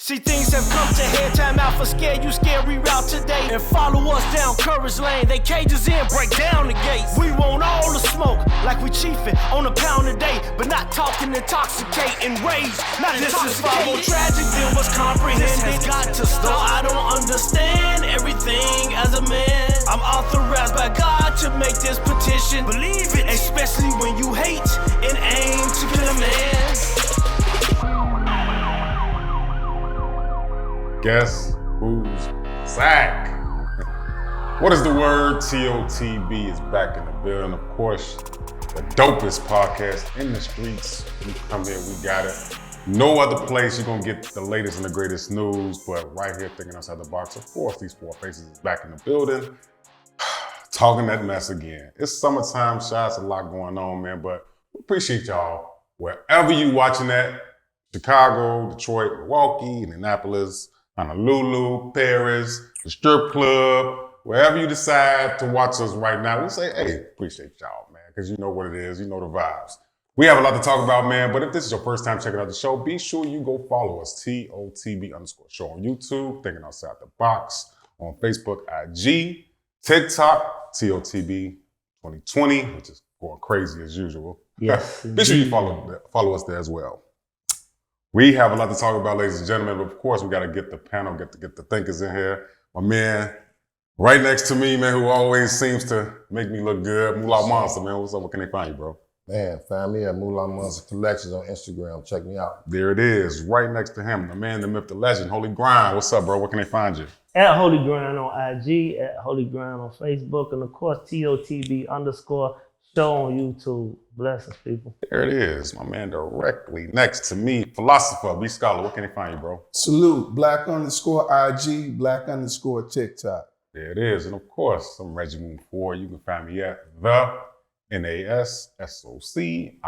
See, things have come to head, time out for scare you, scary route today. And follow us down Courage Lane, they cages in, break down the gates. We want all the smoke, like we chiefin' on a pound a day, but not talking intoxicating rage, not this intoxicating. This is far more tragic than what's comprehended. This has got to stop. I don't understand everything as a man. I'm authorized by God to make this petition. Believe it, especially when you hate and aim to kill a man. Guess who's back? What is the word? TOTB is back in the building. Of course, the dopest podcast in the streets. We come here, we got it. No other place you're gonna get the latest and the greatest news, but right here, thinking outside the box. Of course, these four faces is back in the building. Talking that mess again. It's summertime, shots, a lot going on, man, but we appreciate y'all. Wherever you watching at, Chicago, Detroit, Milwaukee, Indianapolis, Honolulu, Paris, the strip club, wherever you decide to watch us right now, we say, hey, appreciate y'all, man, because you know what it is, you know the vibes. We have a lot to talk about, man, but if this is your first time checking out the show, be sure you go follow us, TOTB_show on YouTube, Thinking Outside the Box, on Facebook, IG, TikTok, TOTB 2020, which is going crazy as usual. Yes. Be sure you follow us there as well. We have a lot to talk about, ladies and gentlemen, but of course we got to get the panel, get the thinkers in here. My man right next to me, man, who always seems to make me look good, Moolah Monster, man. What's up? Where can they find you, bro? Man, find me at Moolah Monster Collections on Instagram. Check me out. There it is, right next to him, the man, the myth, the legend, Holy Grind. What's up, bro? Where can they find you? At Holy Grind on IG, at Holy Grind on Facebook, and of course TOTB_show on YouTube. Blessings, people. There it is, my man directly next to me, Philosopher, B Scholar. Where can they find you, bro? Salute, Black_IG, Black_ TikTok. There it is, and of course, I'm Reggie Moon 4. You can find me at the NASSOCIETY,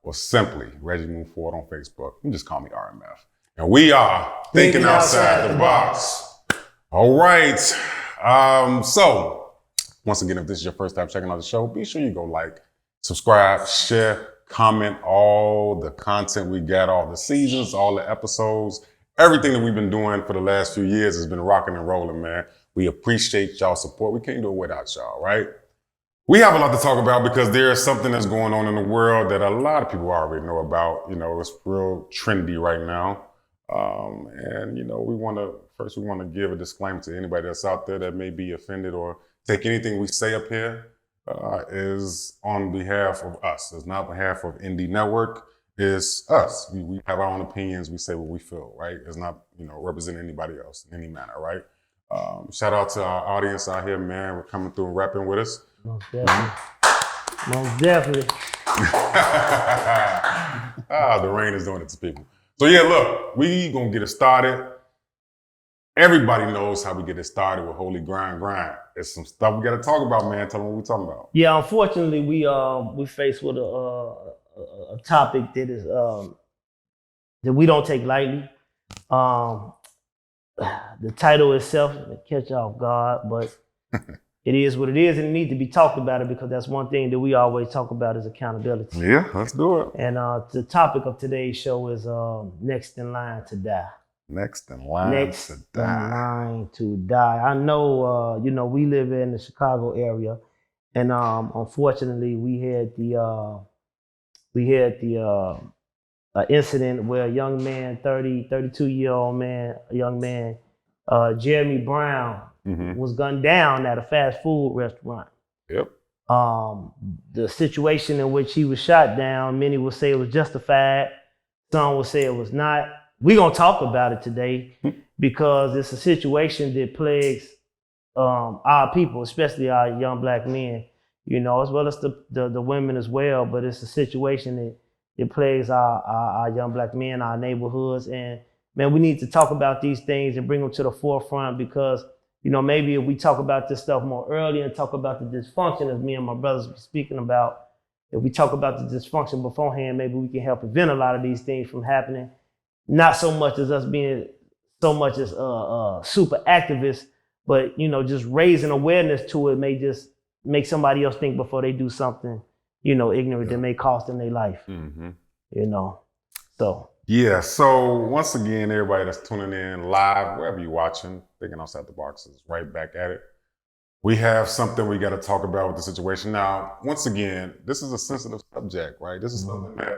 or simply Reggie Moon 4 on Facebook. You can just call me RMF. And we are Thinking Outside the Box. All right. So, once again, if this is your first time checking out the show, be sure you go like, subscribe, share, comment all the content we got, all the seasons, all the episodes, everything that we've been doing for the last few years has been rocking and rolling, man. We appreciate y'all's support. We can't do it without y'all, right? We have a lot to talk about because there is something that's going on in the world that a lot of people already know about. You know, it's real trendy right now. And, you know, we want to give a disclaimer to anybody that's out there that may be offended or take anything we say up here is on behalf of us. It's not on behalf of Indie Network. It's us. We have our own opinions. We say what we feel, right? It's not, you know, representing anybody else in any manner, right? Shout out to our audience out here, man. We're coming through and rapping with us. Most definitely. Most definitely. The rain is doing it to people. So yeah, look, we gonna get it started. Everybody knows how we get it started with Holy Grind. There's some stuff we gotta talk about, man. Tell them what we're talking about. Yeah, unfortunately, we faced with a topic that is that we don't take lightly. The title itself will catch you off guard, but it is what it is, and it needs to be talked about it because that's one thing that we always talk about is accountability. Yeah, let's do it. And the topic of today's show is next in line to die. Next in line to die. I know, you know, we live in the Chicago area, and unfortunately, we had the incident where a young man, 32-year-old man, a young man, Jeremy Brown, was gunned down at a fast food restaurant. Yep. The situation in which he was shot down, many will say it was justified. Some will say it was not. We're going to talk about it today because it's a situation that plagues our people, especially our young black men, you know, as well as the women as well. But it's a situation that plagues our young black men, our neighborhoods. And, man, we need to talk about these things and bring them to the forefront because, you know, maybe if we talk about this stuff more early and talk about the dysfunction, as me and my brothers were speaking about, if we talk about the dysfunction beforehand, maybe we can help prevent a lot of these things from happening. Not so much as us being so much as super activists, but, you know, just raising awareness to it may just make somebody else think before they do something, you know, ignorant that may cost them their life, you know. So yeah, so once again, everybody that's tuning in live, wherever you're watching, Thinking Outside the Box is right back at it. We have something we got to talk about with the situation. Now, once again, this is a sensitive subject, right? This is something that,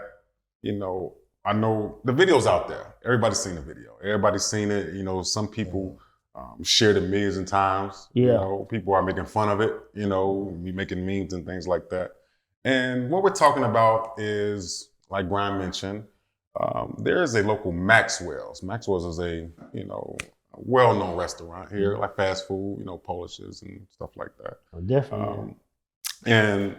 you know, I know the video's out there. Everybody's seen the video. Everybody's seen it. You know, some people shared it millions of times. Yeah. You know, people are making fun of it, you know, we making memes and things like that. And what we're talking about is, like Brian mentioned, there is a local Maxwell's. Maxwell's is a, you know, well-known restaurant here, like fast food, you know, Polishes and stuff like that. oh, definitely. And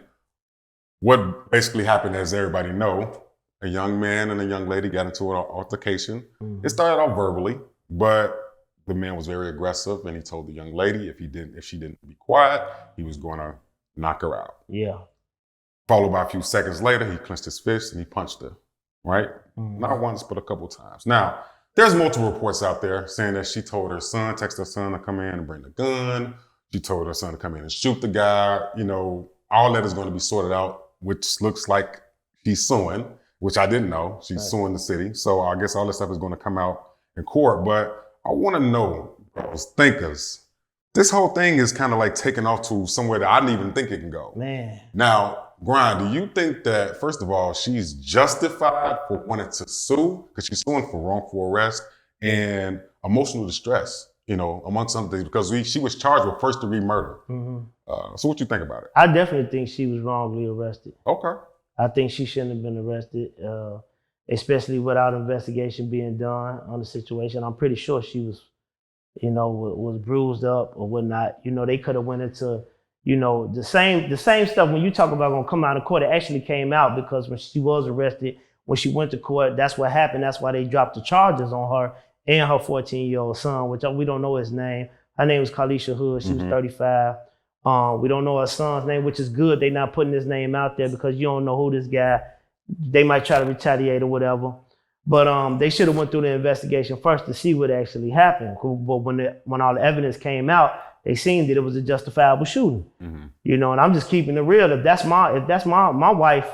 what basically happened, as everybody know, a young man and a young lady got into an altercation. It started off verbally, but the man was very aggressive, and he told the young lady if she didn't be quiet, he was going to knock her out. Yeah. Followed by a few seconds later, he clenched his fist and he punched her, right? Not once, but a couple times. Now, there's multiple reports out there saying that she told her son, text her son to come in and bring the gun. She told her son to come in and shoot the guy. You know, all that is going to be sorted out, which looks like she's suing, which I didn't know. She's suing the city. So I guess all this stuff is going to come out in court. But I want to know, those thinkers, this whole thing is kind of like taking off to somewhere that I didn't even think it can go. Man. Now, Brian, do you think that, first of all, she's justified for wanting to sue? Because she's suing for wrongful arrest and emotional distress, you know, amongst other things, because she was charged with first-degree murder. So what you think about it? I definitely think she was wrongly arrested. Okay. I think she shouldn't have been arrested, especially without investigation being done on the situation. I'm pretty sure she was, you know, was bruised up or whatnot. You know, they could have went into, you know, the same stuff when you talk about gonna come out of court, it actually came out because when she was arrested, when she went to court, that's what happened. That's why they dropped the charges on her and her 14-year-old son, which we don't know his name. Her name was Carlishia Hood. She was 35. We don't know her son's name, which is good. They're not putting his name out there because you don't know who this guy, they might try to retaliate or whatever. But they should have went through the investigation first to see what actually happened. But when all the evidence came out, they seen that it was a justifiable shooting. You know, and I'm just keeping it real. If that's my wife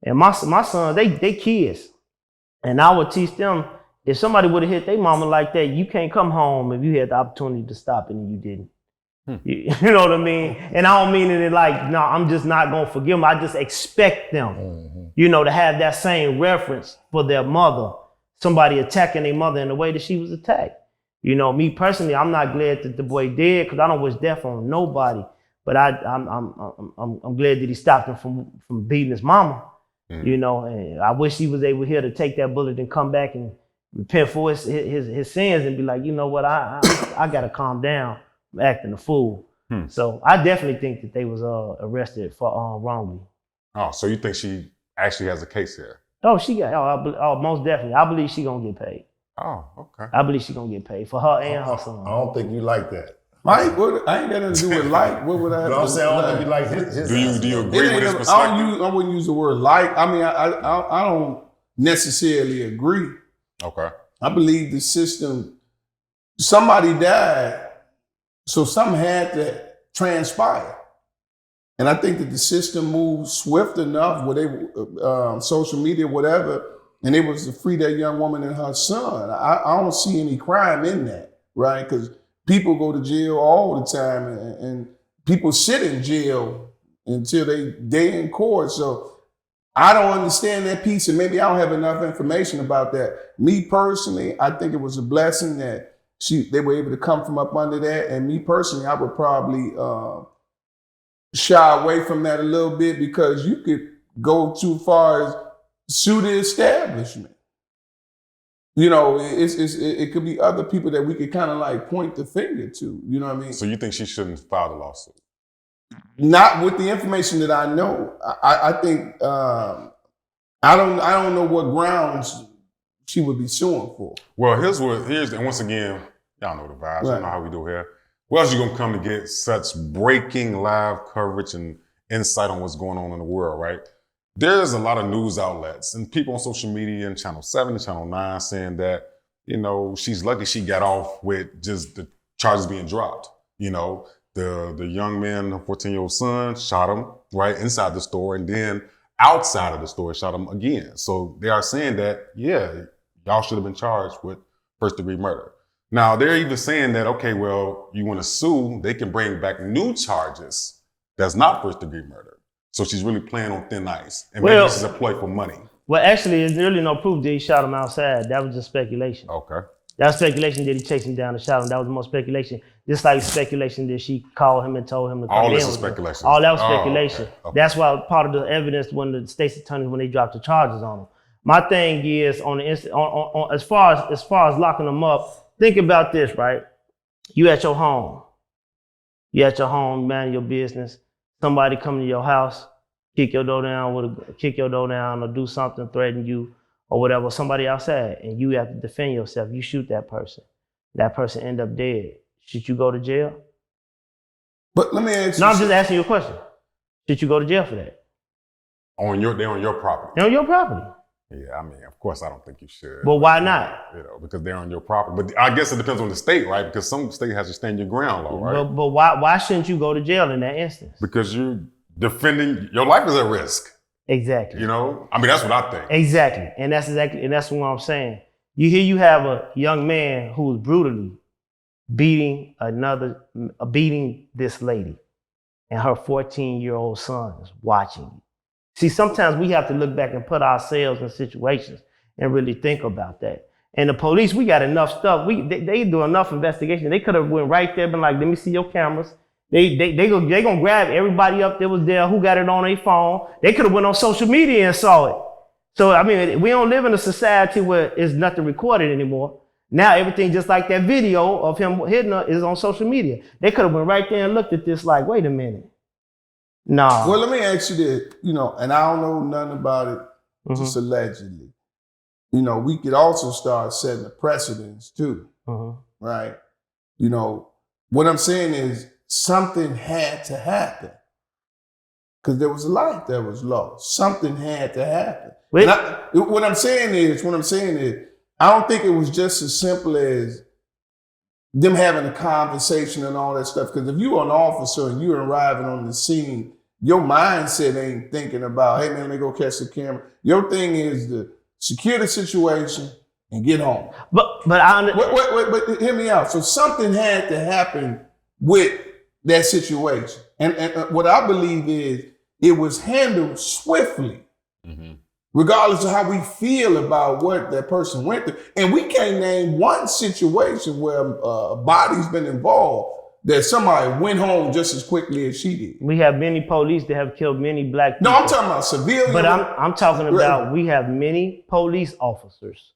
and my son, they kids. And I would teach them, if somebody would have hit their mama like that, you can't come home if you had the opportunity to stop it and you didn't. You know what I mean? And I don't mean it like, no, I'm just not gonna forgive them. I just expect them, you know, to have that same reference for their mother, somebody attacking their mother in the way that she was attacked. You know, me personally, I'm not glad that the boy did because I don't wish death on nobody. But I'm glad that he stopped him from beating his mama. You know, and I wish he was able here to take that bullet and come back and repent for his sins and be like, you know what, I gotta calm down. I'm acting a fool. So I definitely think that they was arrested for wrongly. Oh, so you think she actually has a case here? Oh, she got most definitely. I believe she gonna get paid. Oh, okay. I believe she gonna get paid for her and her son. I don't think you like that. Mike, I ain't got nothing to do with like. What would I have No, I'm to saying I don't like? think you like his Do you agree with his I perspective? wouldn't use the word like. I mean, I don't necessarily agree. Okay. I believe the system, somebody died, so something had to transpire. And I think that the system moved swift enough where they, social media, whatever, and it was to free that young woman and her son. I don't see any crime in that, right? Because people go to jail all the time and people sit in jail until they in court. So I don't understand that piece, and maybe I don't have enough information about that. Me personally, I think it was a blessing that they were able to come from up under that. And me personally, I would probably shy away from that a little bit because you could go too far as sue the establishment. You know, it could be other people that we could kind of like point the finger to. You know what I mean? So you think she shouldn't file the lawsuit? Not with the information that I know. I think I don't know what grounds she would be suing for. Well, here's and once again, y'all know the vibes. Right. You know how we do here. Where else you gonna come to get such breaking live coverage and insight on what's going on in the world, right? There's a lot of news outlets and people on social media and Channel 7 and Channel 9 saying that, you know, she's lucky she got off with just the charges being dropped. You know, the young man, the 14-year-old son, shot him right inside the store. And then outside of the store shot him again. So they are saying that, yeah, y'all should have been charged with first-degree murder. Now, they're even saying that, okay, well, you want to sue, they can bring back new charges that's not first-degree murder. So she's really playing on thin ice. And maybe this is a ploy for money. Well, actually, there's really no proof that he shot him outside. That was just speculation. Okay. That was speculation that he chased him down and shot him. That was more speculation. Just like speculation that she called him and told him to come in. All this is speculation. All that was speculation. Okay. That's why part of the evidence when the state's attorneys, when they dropped the charges on him. My thing is on the as far as locking them up, think about this, right? You at your home. You at your home, man, your business. Somebody come to your house, kick your door down or do something, threaten you or whatever, somebody outside, and you have to defend yourself. You shoot that person. That person end up dead. Should you go to jail? But let me ask you. No, I'm just asking you a question. Should you go to jail for that? They're on your property. They're on your property. Yeah, I mean, of course, I don't think you should. But why not? You know, because they're on your property. But I guess it depends on the state, right? Because some state has to stand your ground law, right? But why shouldn't you go to jail in that instance? Because you're defending, your life is at risk. Exactly. You know? I mean, that's what I think. Exactly. And that's what I'm saying. You have a young man who is brutally beating this lady, and her 14-year-old son is watching you. See, sometimes we have to look back and put ourselves in situations and really think about that. And the police, we got enough stuff. They do enough investigation. They could have went right there and been like, let me see your cameras. They gonna grab everybody up that was there who got it on their phone. They could have went on social media and saw it. So, I mean, we don't live in a society where it's nothing recorded anymore. Now everything, just like that video of him hitting her, is on social media. They could have went right there and looked at this like, wait a minute. Nah. Well, let me ask you this, and I don't know nothing about it, just allegedly. We could also start setting a precedence too, right? What I'm saying is something had to happen because there was a life that was lost. Something had to happen. What I'm saying is, I don't think it was just as simple as them having a conversation and all that stuff. Because if you're an officer and you're arriving on the scene, your mindset ain't thinking about, hey man, let me go catch the camera. Your thing is to secure the situation and get home. But hear me out. So something had to happen with that situation. And what I believe is it was handled swiftly. Regardless of how we feel about what that person went through. And we can't name one situation where a body's been involved that somebody went home just as quickly as she did. We have many police that have killed many black people. No, I'm talking about civilians. But I'm talking about we have many police officers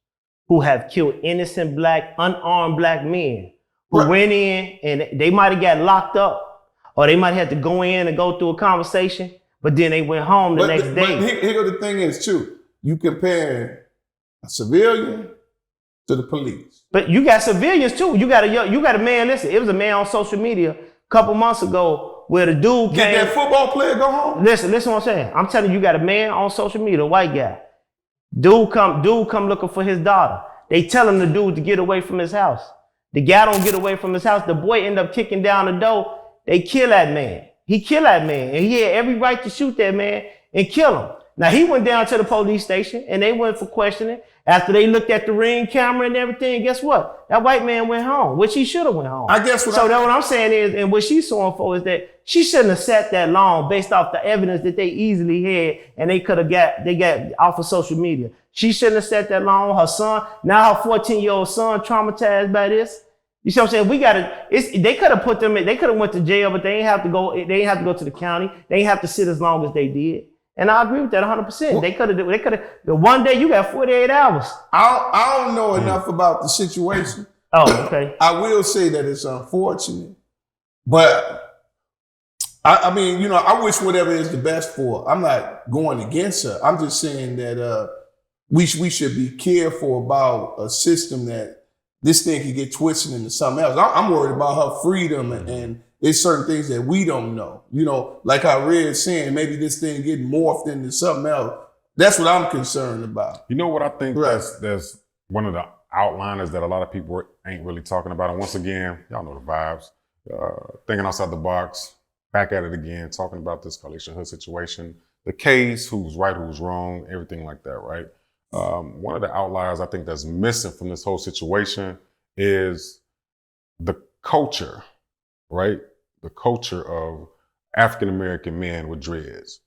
who have killed innocent unarmed black men who went in and they might have got locked up or they might have to go in and go through a conversation. But then they went home the next day. But here the thing is too, you compare a civilian to the police. But you got civilians too. You got a man, listen, it was a man on social media a couple months ago where the dude came. Did that football player go home? Listen what I'm saying. I'm telling you, got a man on social media, a white guy. Dude come looking for his daughter. They telling the dude to get away from his house. The guy don't get away from his house. The boy end up kicking down the door. They kill that man. He killed that man, and he had every right to shoot that man and kill him. Now, he went down to the police station, and they went for questioning. After they looked at the ring camera and everything, guess what? That white man went home, which he should have went home. I guess what I'm saying is, and what she's suing for is that she shouldn't have sat that long based off the evidence that they easily had, and they got off of social media. She shouldn't have sat that long. Her son, now her 14-year-old son traumatized by this. You see what I'm saying? They could have put them in, they could have went to jail, but they ain't have to go to the county. They ain't have to sit as long as they did. And I agree with that 100%. Well, they could have, one day you got 48 hours. I don't know enough about the situation. Oh, okay. I will say that it's unfortunate, but I mean, I wish whatever is the best for her. I'm not going against her. I'm just saying that we should be careful about a system that this thing could get twisted into something else. I'm worried about her freedom and there's certain things that we don't know. Like I read saying, maybe this thing getting morphed into something else. That's what I'm concerned about. You know what I think that's one of the outliners that a lot of people ain't really talking about. And once again, y'all know the vibes. Thinking outside the box, back at it again, talking about this Carlishia Hood situation. the case, who's right, who's wrong, everything like that, right? One of the outliers I think that's missing from this whole situation is the culture, right? The culture of African-American men with dreads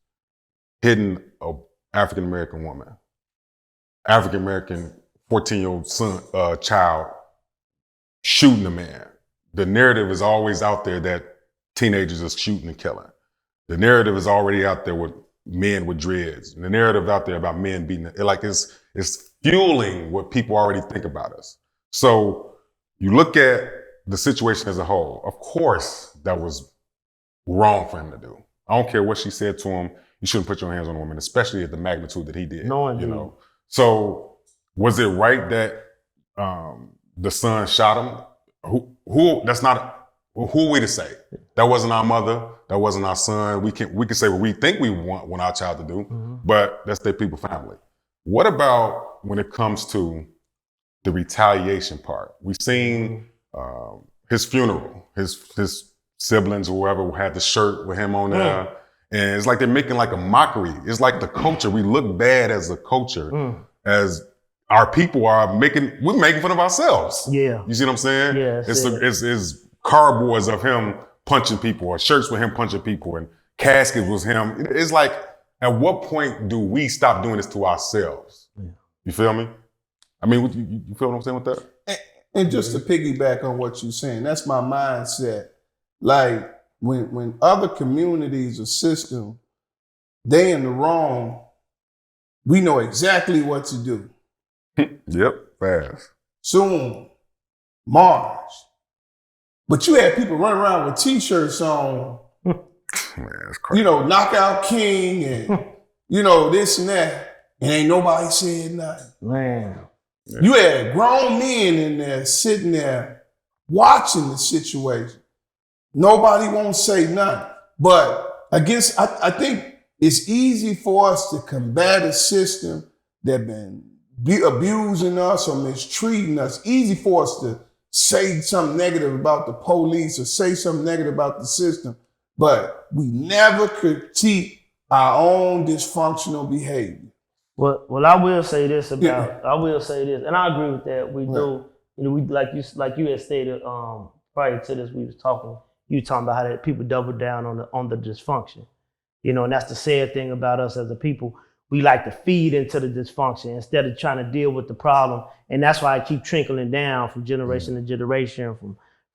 hitting a African-American woman, African-American 14-year-old son, child shooting a man. The narrative is always out there that teenagers are shooting and killing. The narrative is already out there with men with dreads. The narrative out there about men beating, it's fueling what people already think about us. So you look at the situation as a whole. Of course, that was wrong for him to do. I don't care what she said to him. You shouldn't put your hands on a woman, especially at the magnitude that he did. Knowing you know. So was it right that the son shot him? Who? That's not. Who are we to say? That wasn't our mother. That wasn't our son. We can say what we think we want our child to do, but that's their people family. What about when it comes to the retaliation part? We've seen his funeral, his siblings or whoever had the shirt with him on there. And it's like they're making like a mockery. It's like the culture. We look bad as a culture, as our people we're making fun of ourselves. Yeah. You see what I'm saying? Yeah. It's cardboards of him punching people, or shirts with him punching people, and caskets was him. It's like, at what point do we stop doing this to ourselves? Yeah. You feel me? I mean, you feel what I'm saying with that? And just to piggyback on what you're saying, that's my mindset. Like, when other communities or systems, they in the wrong, we know exactly what to do. Yep, fast. Soon, march. But you had people running around with t-shirts on, man, that's crazy. Knockout King and, this and that. And ain't nobody saying nothing. Man. Yeah. You had grown men in there sitting there watching the situation. Nobody won't say nothing. But I think it's easy for us to combat a system that been abusing us or mistreating us. Easy for us to say something negative about the police or say something negative about the system, but we never critique our own dysfunctional behavior. Well, I will say this, and I agree with that. We do, we like you had stated prior to this, you talking about how that people double down on the dysfunction, and that's the sad thing about us as a people. We like to feed into the dysfunction instead of trying to deal with the problem. And that's why I keep trickling down from generation to generation,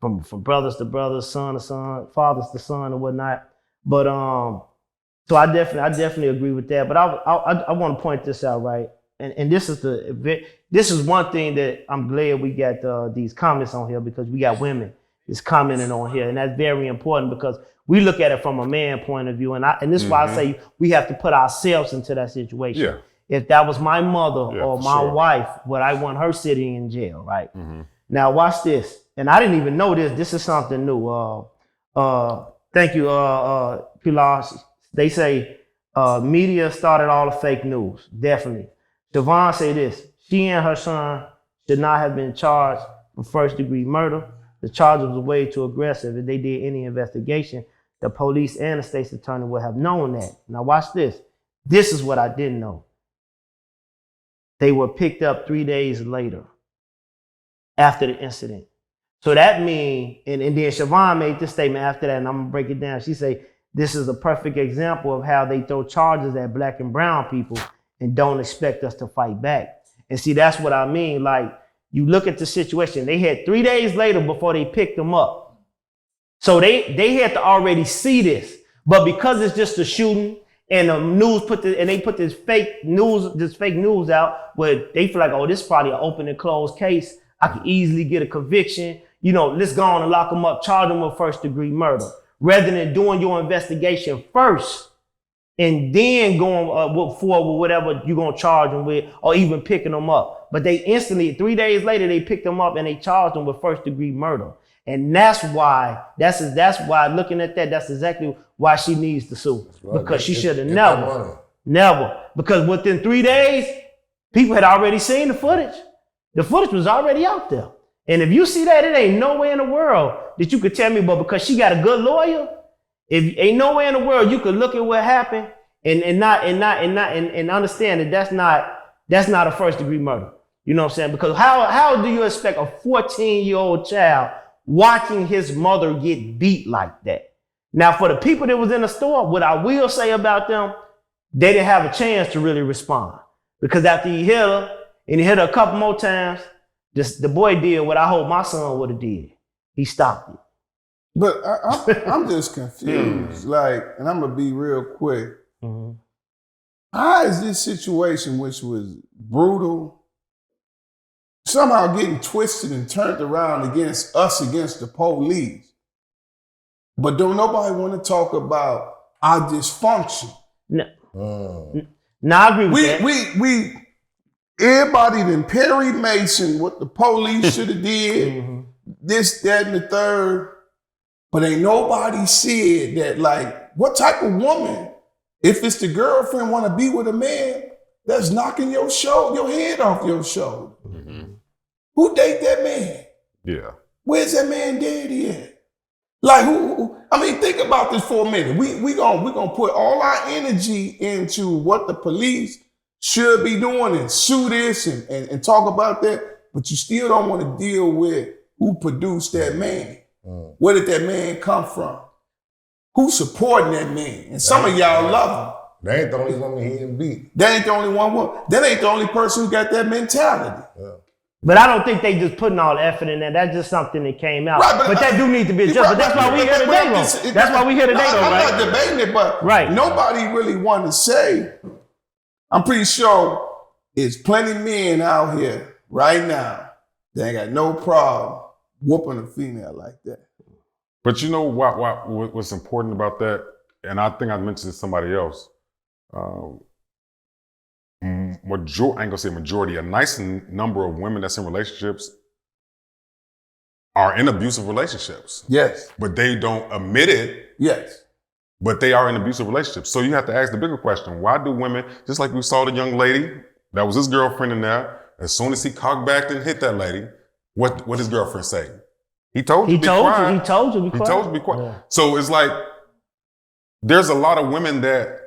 from brothers to brothers, son to son, fathers to son and whatnot. But so I definitely agree with that. But I want to point this out, right? And this is one thing that I'm glad we got these comments on here, because we got women is commenting on here, and that's very important because we look at it from a man point of view, and this is why I say we have to put ourselves into that situation. Yeah. If that was my mother or my wife, would I want her sitting in jail, right? Now watch this, and I didn't even know this. This is something new. Thank you, Pilar. They say media started all the fake news. Definitely. Devon say this: she and her son should not have been charged for first-degree murder. The charges was way too aggressive. If they did any investigation, the police and the state's attorney would have known that. Now watch this. This is what I didn't know. They were picked up 3 days later after the incident. So that means, and then Siobhan made this statement after that, and I'm gonna break it down. She said, this is a perfect example of how they throw charges at black and brown people and don't expect us to fight back. And see, that's what I mean. Like, you look at the situation, they had 3 days later before they picked them up. So they had to already see this. But because it's just a shooting and the news they put this fake news out where they feel like, oh, this is probably an open and closed case. I could easily get a conviction. Let's go on and lock them up, charge them with first-degree murder. Rather than doing your investigation first and then going forward with whatever you're going to charge them with, or even picking them up. But they instantly, 3 days later, they picked them up and they charged them with first-degree murder. And that's why looking at that, that's exactly why she needs to sue. Right. Because she should have never. Because within 3 days, people had already seen the footage. The footage was already out there. And if you see that, it ain't no way in the world that you could tell me, but because she got a good lawyer, if ain't no way in the world you could look at what happened and understand that that's not a first degree murder. You know what I'm saying? Because how do you expect a 14-year-old child watching his mother get beat like that? Now, for the people that was in the store, what I will say about them, they didn't have a chance to really respond. Because after he hit her, and he hit her a couple more times, the boy did what I hope my son would have did. He stopped it. But I'm just confused. Like, and I'm gonna be real quick. Mm-hmm. How is this situation, which was brutal, somehow getting twisted and turned around against the police? But don't nobody want to talk about our dysfunction. No, no, I agree with that. We everybody then Perry Mason what the police should have did, this, that, and the third. But ain't nobody said that, like, what type of woman, if it's the girlfriend want to be with a man that's knocking your head off your shoulder? Who date that man? Yeah. Where's that man daddy at? Like, who? I mean, think about this for a minute. We gonna put all our energy into what the police should be doing and sue this and talk about that, but you still don't want to deal with who produced that man. Where did that man come from? Who's supporting that man? And some of y'all love him. They ain't the only woman he didn't beat. That ain't the only one. That ain't the only person who got that mentality. Yeah. But I don't think they just putting all the effort in that. That's just something that came out. Right, but that do need to be adjusted. But that's why we here today, though. That's why we here today, though, right? I'm not debating it, but Right. nobody really wanted to say. I'm pretty sure there's plenty of men out here right now that ain't got no problem whooping a female like that. But you know what's important about that, and I think I mentioned to somebody else. I ain't gonna say majority. A nice number of women that's in relationships are in abusive relationships. Yes. But they don't admit it. Yes. But they are in abusive relationships. So you have to ask the bigger question: why do women, just like we saw the young lady that was his girlfriend in there, as soon as he cocked back and hit that lady, what his girlfriend say? He told you to be quiet. He told you to be quiet. He told you to be quiet. Yeah. So it's like there's a lot of women that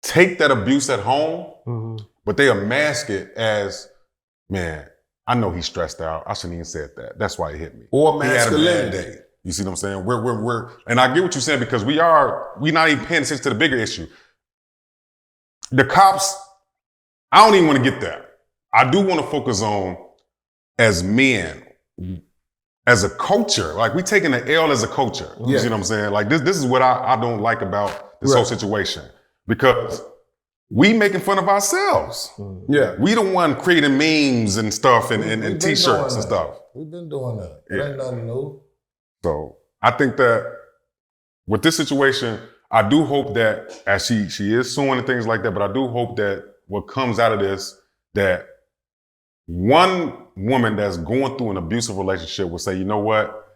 take that abuse at home, but they mask it as, man, I know he's stressed out. I shouldn't even said that. That's why he hit me. Or he had a bad masculinity. day. You see what I'm saying? We're and I get what you're saying because we're not even paying attention to the bigger issue. The cops, I don't even want to get there. I do want to focus on, as men, as a culture, like we taking the L as a culture. You see what I'm saying? Like this is what I don't like about this whole situation. Because we making fun of ourselves. Yeah. We the one creating memes and stuff and t-shirts and stuff. We've been doing that. It Yeah. ain't nothing new. So I think that with this situation, I do hope that, as she is suing and things like that, but I do hope that what comes out of this, that one woman that's going through an abusive relationship will say, you know what?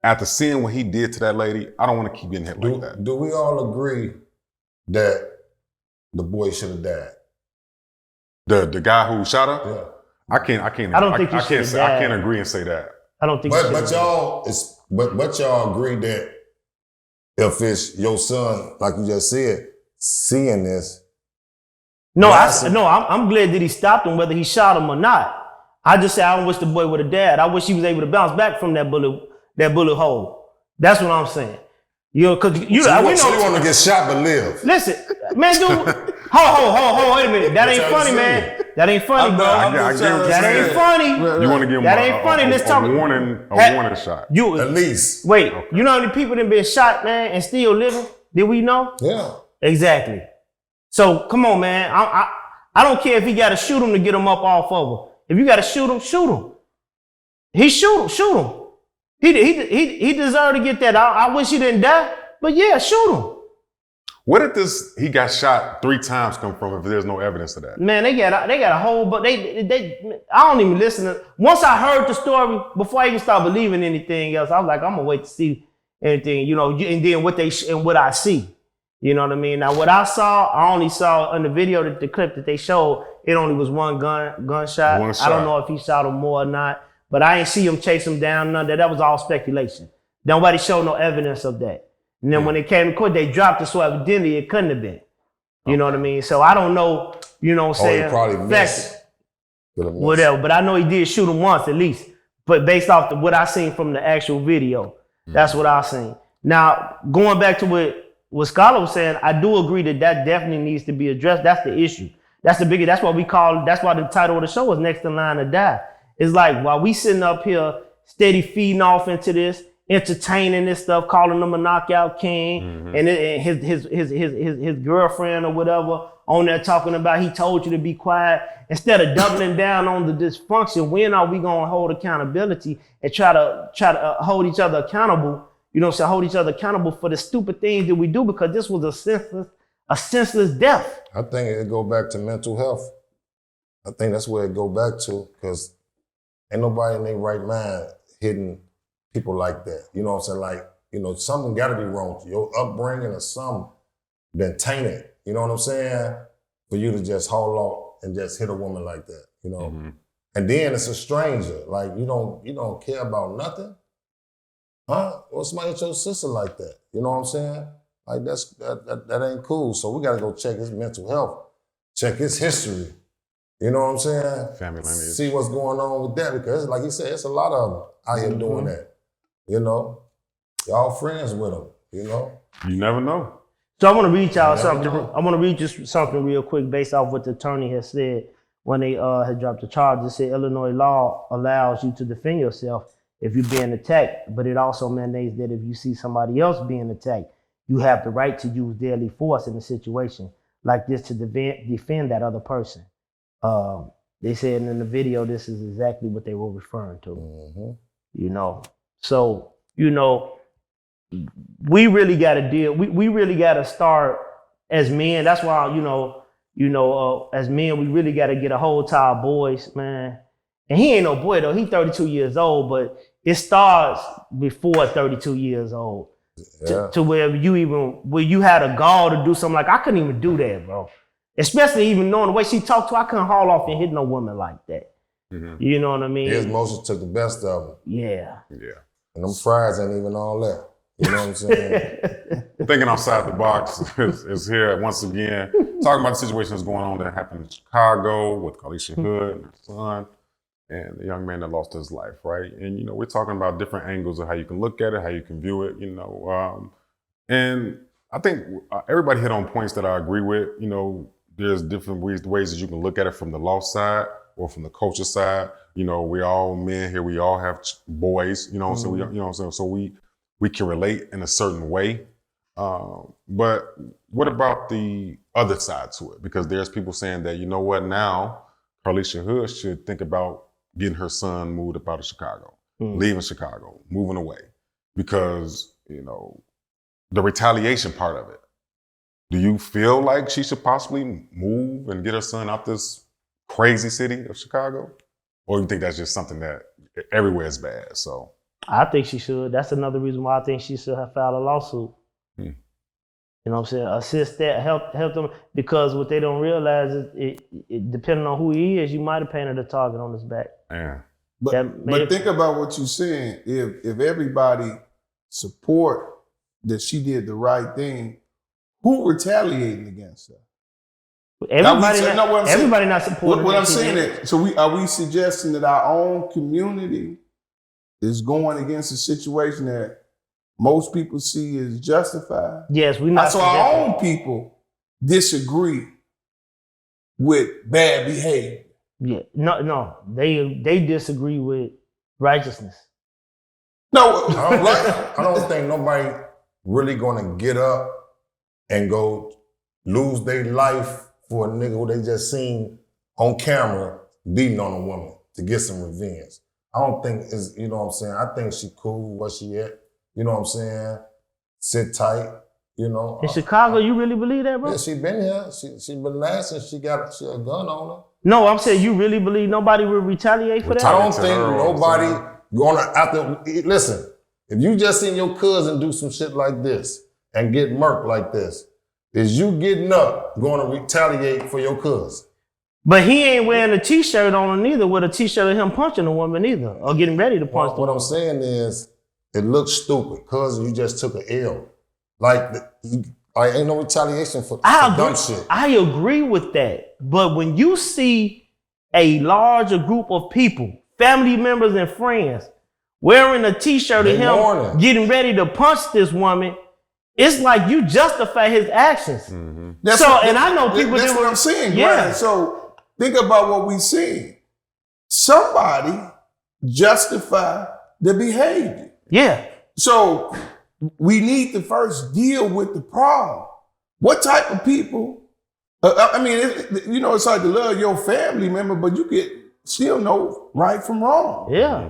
After seeing what he did to that lady, I don't want to keep getting hit like that. Do we all agree that the boy should have died? The guy who shot her? Yeah. I can't. I don't think he should have died. I can't agree and say that. I don't think But y'all agree that if it's your son, like you just said, seeing this. No, I'm glad that he stopped him, whether he shot him or not. I just say I don't wish the boy would have died. I wish he was able to bounce back from that bullet hole. That's what I'm saying. You know, because you want to get shot but live. Listen, man, dude. Hold, wait a minute. That ain't funny, man. That ain't funny, bro. That ain't funny. You want to give him a warning shot. At least. Wait, you know how many people that been shot, man, and still living? Did we know? Yeah. Exactly. So come on, man. I don't care if he got to shoot him to get him up off of him. If you got to shoot him, shoot him. Shoot him. He deserved to get that. I wish he didn't die, but yeah, shoot him. Where did this he got shot 3 times come from if there's no evidence of that? Man, they got a whole, but they I don't even listen to. Once I heard the story, before I even start believing anything else, I was like, I'm gonna wait to see anything, you know, and then what I see. You know what I mean? Now, what I saw, I only saw on the video, the clip that they showed, it only was one gunshot. One shot. I don't know if he shot him more or not, but I ain't see him chase him down, none of that. That was all speculation. Nobody showed no evidence of that. And then when it came to court, they dropped it, so evidently it couldn't have been. You know what I mean? So I don't know, you know what I'm saying? He probably missed. Whatever, but I know he did shoot him once at least. But based off what I seen from the actual video, that's what I seen. Now, going back to what Scholar was saying, I do agree that definitely needs to be addressed. That's the issue. That's the biggest, that's what we call, that's why the title of the show is Next in Line to Die. It's like, while we sitting up here steady feeding off into this, entertaining this stuff, calling him a knockout king, and his girlfriend or whatever on there talking about he told you to be quiet. Instead of doubling down on the dysfunction, when are we gonna hold accountability and try to hold each other accountable? You know, hold each other accountable for the stupid things that we do, because this was a senseless death. I think it go back to mental health. I think that's where it go back to, because ain't nobody in their right mind hitting people like that. You know what I'm saying? Like, you know, something got to be wrong with you. Your upbringing or something been tainted. You know what I'm saying? For you to just haul off and just hit a woman like that, you know? And then it's a stranger. Like, you don't care about nothing? Huh? What's somebody hit your sister like that? You know what I'm saying? Like, that ain't cool. So we got to go check his mental health, check his history. You know what I'm saying? Family lineage. See what's going on with that, because like he said, it's a lot of them out here doing that. You know? Y'all friends with them, you know? You never know. So I want to read y'all something. I want to read just something real quick based off what the attorney has said when they had dropped the charge. It said Illinois law allows you to defend yourself if you're being attacked, but it also mandates that if you see somebody else being attacked, you have the right to use deadly force in a situation like this to defend that other person. They said in the video, this is exactly what they were referring to. You know, so, you know, we really got to deal. We really got to start as men. That's why, as men, we really got to get a hold to our boys, man. And he ain't no boy though. He 32 years old, but it starts before 32 years old. Yeah. To where you had a gall to do something like, I couldn't even do that, bro. Especially even knowing the way she talked to, I couldn't haul off and hit no woman like that. You know what I mean? His emotions took the best of him. Yeah. And them fries ain't even all that. You know what I'm saying? Thinking outside the box is here once again, talking about the situation that's going on that happened in Chicago with Carlishia Hood and her son and the young man that lost his life, right? And, you know, we're talking about different angles of how you can look at it, how you can view it, you know. And I think everybody hit on points that I agree with. You know, there's different ways that you can look at it from the law side or from the culture side. You know, we all men here, we all have boys, you know, so we, you know, so we can relate in a certain way. But what about the other side to it? Because there's people saying that, you know what, now Carlishia Hood should think about getting her son moved up out of Chicago, leaving Chicago, moving away. Because, you know, the retaliation part of it. Do you feel like she should possibly move and get her son out this crazy city of Chicago? Or you think that's just something that everywhere is bad, so? I think she should. That's another reason why I think she should have filed a lawsuit. You know what I'm saying? Assist that, help them, because what they don't realize is it depending on who he is, you might have painted a target on his back. Yeah. But think about what you're saying. If everybody support that she did the right thing, who retaliating against her? Everybody not supporting. What I'm saying is, so are we suggesting that our own community is going against a situation that most people see as justified? Yes, we not. So our own people disagree with bad behavior. Yeah, no, they disagree with righteousness. No, I don't think nobody really gonna get up and go lose their life for a nigga who they just seen on camera beating on a woman to get some revenge. I don't think it's, you know what I'm saying? I think she cool where she at. You know what I'm saying? Sit tight, you know. In Chicago, you really believe that, bro? Yeah, she been here. She been last and she got a gun on her. No, I'm saying you really believe nobody will retaliate for that? I don't think nobody gonna after. Listen, if you just seen your cousin do some shit like this and get murked like this, is you getting up going to retaliate for your cousin? But he ain't wearing a t-shirt on neither with a t-shirt of him punching a woman either or getting ready to punch What I'm saying is, it looks stupid. Cousin, you just took an L. Like, ain't no retaliation for dumb shit. I agree with that. But when you see a larger group of people, family members and friends, wearing a t-shirt of him getting ready to punch this woman, it's like you justify his actions. Mm-hmm. I know people that's what I'm saying. Yeah. Right? So think about what we see. Somebody justify the behavior. Yeah. So we need to first deal with the problem. What type of people? It's hard to love your family member, but you still know right from wrong. Yeah.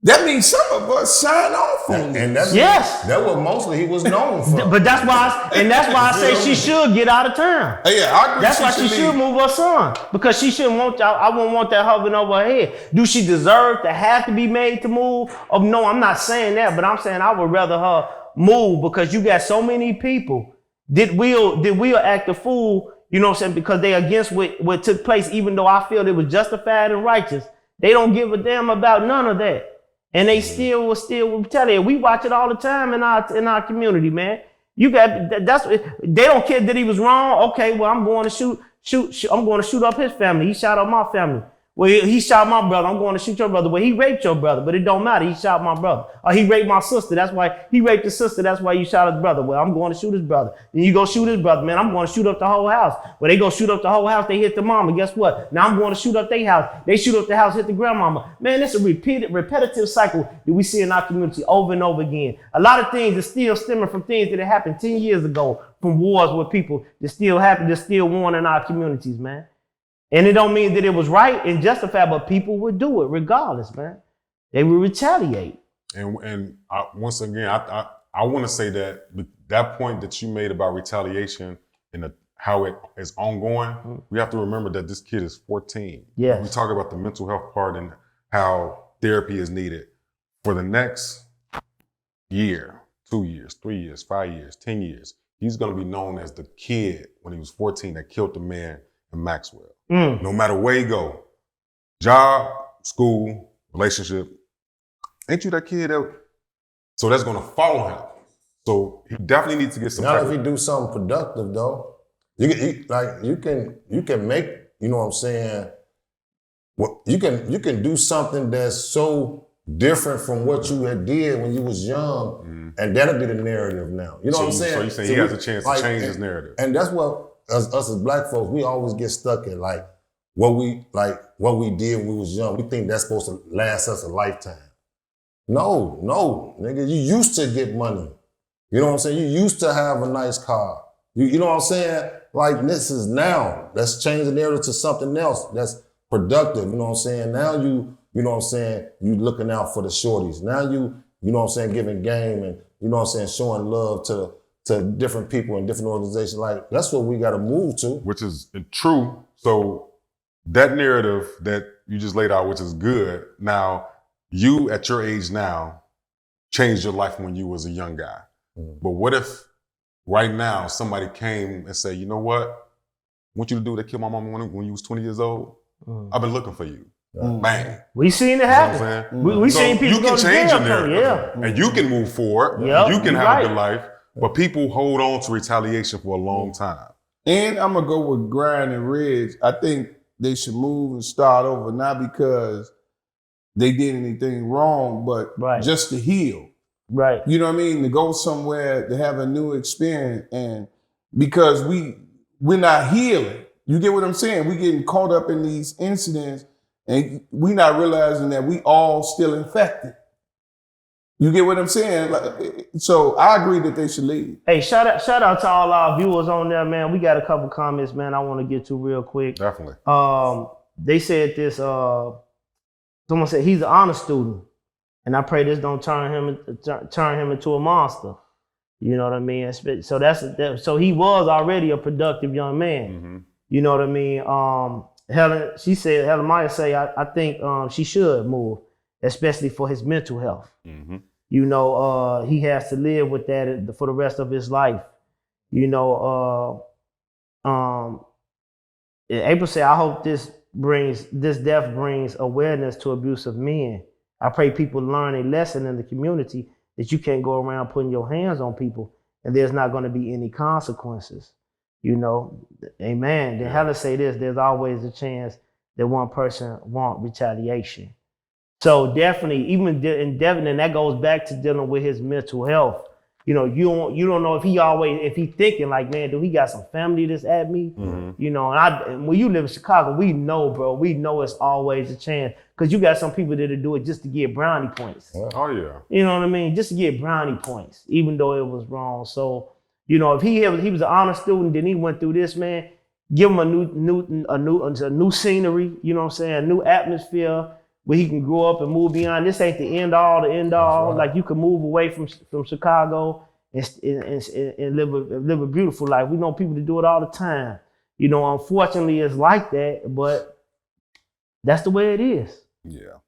That means some of us sign off on and that. Yes. That was mostly he was known for. But that's why I say she should get out of town. Yeah, I agree. That's why she should move her son. Because she shouldn't want I wouldn't want that hovering over her head. Do she deserve to have to be made to move? Oh no, I'm not saying that, but I'm saying I would rather her move because you got so many people that will act a fool, you know what I'm saying, because they against what took place, even though I feel it was justified and righteous. They don't give a damn about none of that. And they still retaliate. We watch it all the time in our community, man. They don't care that he was wrong. Okay, well, I'm going to I'm going to shoot up his family. He shot up my family. Well, he shot my brother. I'm going to shoot your brother. Well, he raped your brother, but it don't matter. He shot my brother. Or he raped my sister. That's why he raped his sister. That's why you shot his brother. Well, I'm going to shoot his brother. Then you go shoot his brother. Man, I'm going to shoot up the whole house. Well, they go shoot up the whole house. They hit the mama. Guess what? Now I'm going to shoot up their house. They shoot up the house, hit the grandmama. Man, it's a repetitive cycle that we see in our community over and over again. A lot of things are still stemming from things that happened 10 years ago, from wars with people that still happen, that still won in our communities, man. And it don't mean that it was right and justified, but people would do it regardless, man. They would retaliate. And once again, I want to say that point that you made about retaliation and how it is ongoing, we have to remember that this kid is 14. Yes. We talk about the mental health part and how therapy is needed. For the next year, 2 years, 3 years, 5 years, 10 years, he's going to be known as the kid when he was 14 that killed the man in Maxwell. No matter where you go, job, school, relationship, ain't you that kid so that's gonna follow him. So he definitely needs to get some. Not if he do something productive though. You can make, you know what I'm saying. You can do something that's so different from what you had did when you was young, and that'll be the narrative now. You know what I'm saying? So you say he has a chance to change his narrative, and that's what. Us as black folks, we always get stuck in what we did when we was young. We think that's supposed to last us a lifetime. No, nigga, you used to get money. You know what I'm saying? You used to have a nice car. You know what I'm saying? Like this is now. Let's change the narrative to something else that's productive. You know what I'm saying? Now you know what I'm saying? You looking out for the shorties. Now you know what I'm saying? Giving game and you know what I'm saying? Showing love to different people in different organizations. Like, that's what we got to move to. Which is true. So that narrative that you just laid out, which is good. Now, you at your age now changed your life when you was a young guy. But what if right now somebody came and said, you know what? I want you to do that kill my mama when you was 20 years old. I've been looking for you. Bang. We seen it happen. We seen people you can change your narrative. Yeah. And you can move forward. Yep, you can have a good life. But people hold on to retaliation for a long time. And I'm going to go with Grind and Ridge. I think they should move and start over, not because they did anything wrong, but just to heal. Right. You know what I mean? To go somewhere, to have a new experience. And because we're not healing. You get what I'm saying? We're getting caught up in these incidents and we're not realizing that we all still infected. You get what I'm saying? So I agree that they should leave. Hey, shout out to all our viewers on there, man. We got a couple comments, man, I want to get to real quick. Definitely. They said this, someone said he's an honor student. And I pray this don't turn him into a monster. You know what I mean? So so he was already a productive young man. Mm-hmm. You know what I mean? Helen Meyer say, I think she should move, especially for his mental health. Mm-hmm. You know, he has to live with that for the rest of his life. You know, April said, I hope this death brings awareness to abusive men. I pray people learn a lesson in the community that you can't go around putting your hands on people and there's not going to be any consequences. You know, amen. Then hella say this, there's always a chance that one person want retaliation. So definitely, even in Devin, and that goes back to dealing with his mental health. You know, you don't know if he thinking like, man, do he got some family that's at me? You know, and when you live in Chicago, we know, bro. We know it's always a chance because you got some people that'll do it just to get brownie points. Oh yeah. You know what I mean? Just to get brownie points, even though it was wrong. So, you know, if he was an honor student, then he went through this, man. Give him a new scenery. You know what I'm saying? A new atmosphere where he can grow up and move beyond. This ain't the end all. Right. Like you can move away from Chicago and live a beautiful life. We know people that do it all the time. You know, unfortunately, it's like that, but that's the way it is. Yeah.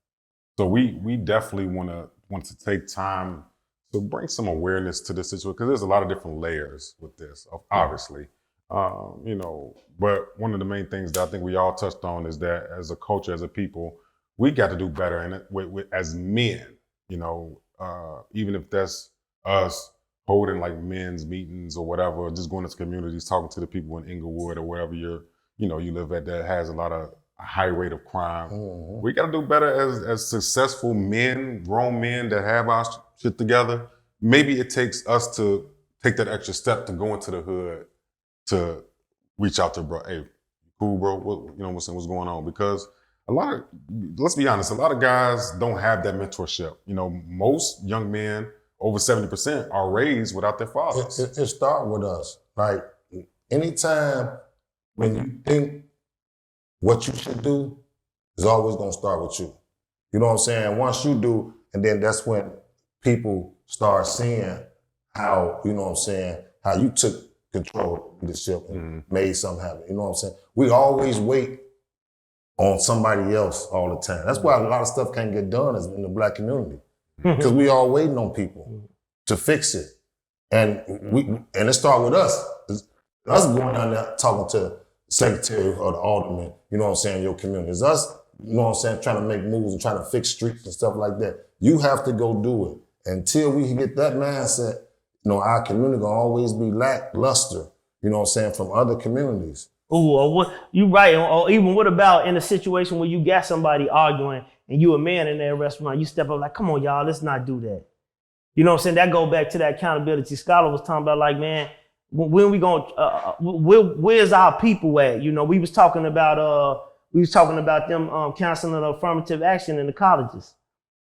So we definitely want to take time to bring some awareness to this situation because there's a lot of different layers with this, obviously. You know, but one of the main things that I think we all touched on is that as a culture, as a people, we got to do better and as men, you know, even if that's us holding like men's meetings or whatever, just going into communities, talking to the people in Inglewood or wherever you live at that has a high rate of crime. We got to do better as successful men, grown men that have our shit together. Maybe it takes us to take that extra step to go into the hood to reach out to bro. Hey, cool, bro. What's going on? Because let's be honest, a lot of guys don't have that mentorship. You know, most young men, over 70%, are raised without their fathers. It starts with us. Like, anytime when you think what you should do, is always going to start with you. You know what I'm saying? Once you do, and then that's when people start seeing how, you know what I'm saying, how you took control of the ship and made something happen. You know what I'm saying? We always wait on somebody else all the time. That's why a lot of stuff can't get done in the Black community. Because we all waiting on people to fix it. And it start with us. Us going down there talking to the secretary or the alderman, you know what I'm saying, your community. It's us, you know what I'm saying, trying to make moves and trying to fix streets and stuff like that. You have to go do it. Until we get that mindset, you know, our community gonna always be lackluster, you know what I'm saying, from other communities. Ooh, you right. Or even what about in a situation where you got somebody arguing and you a man in that restaurant, you step up like, come on, y'all, let's not do that. You know what I'm saying? That go back to that accountability. Scholar was talking about like, man, when we going, where's our people at? You know, we was talking about them counseling affirmative action in the colleges.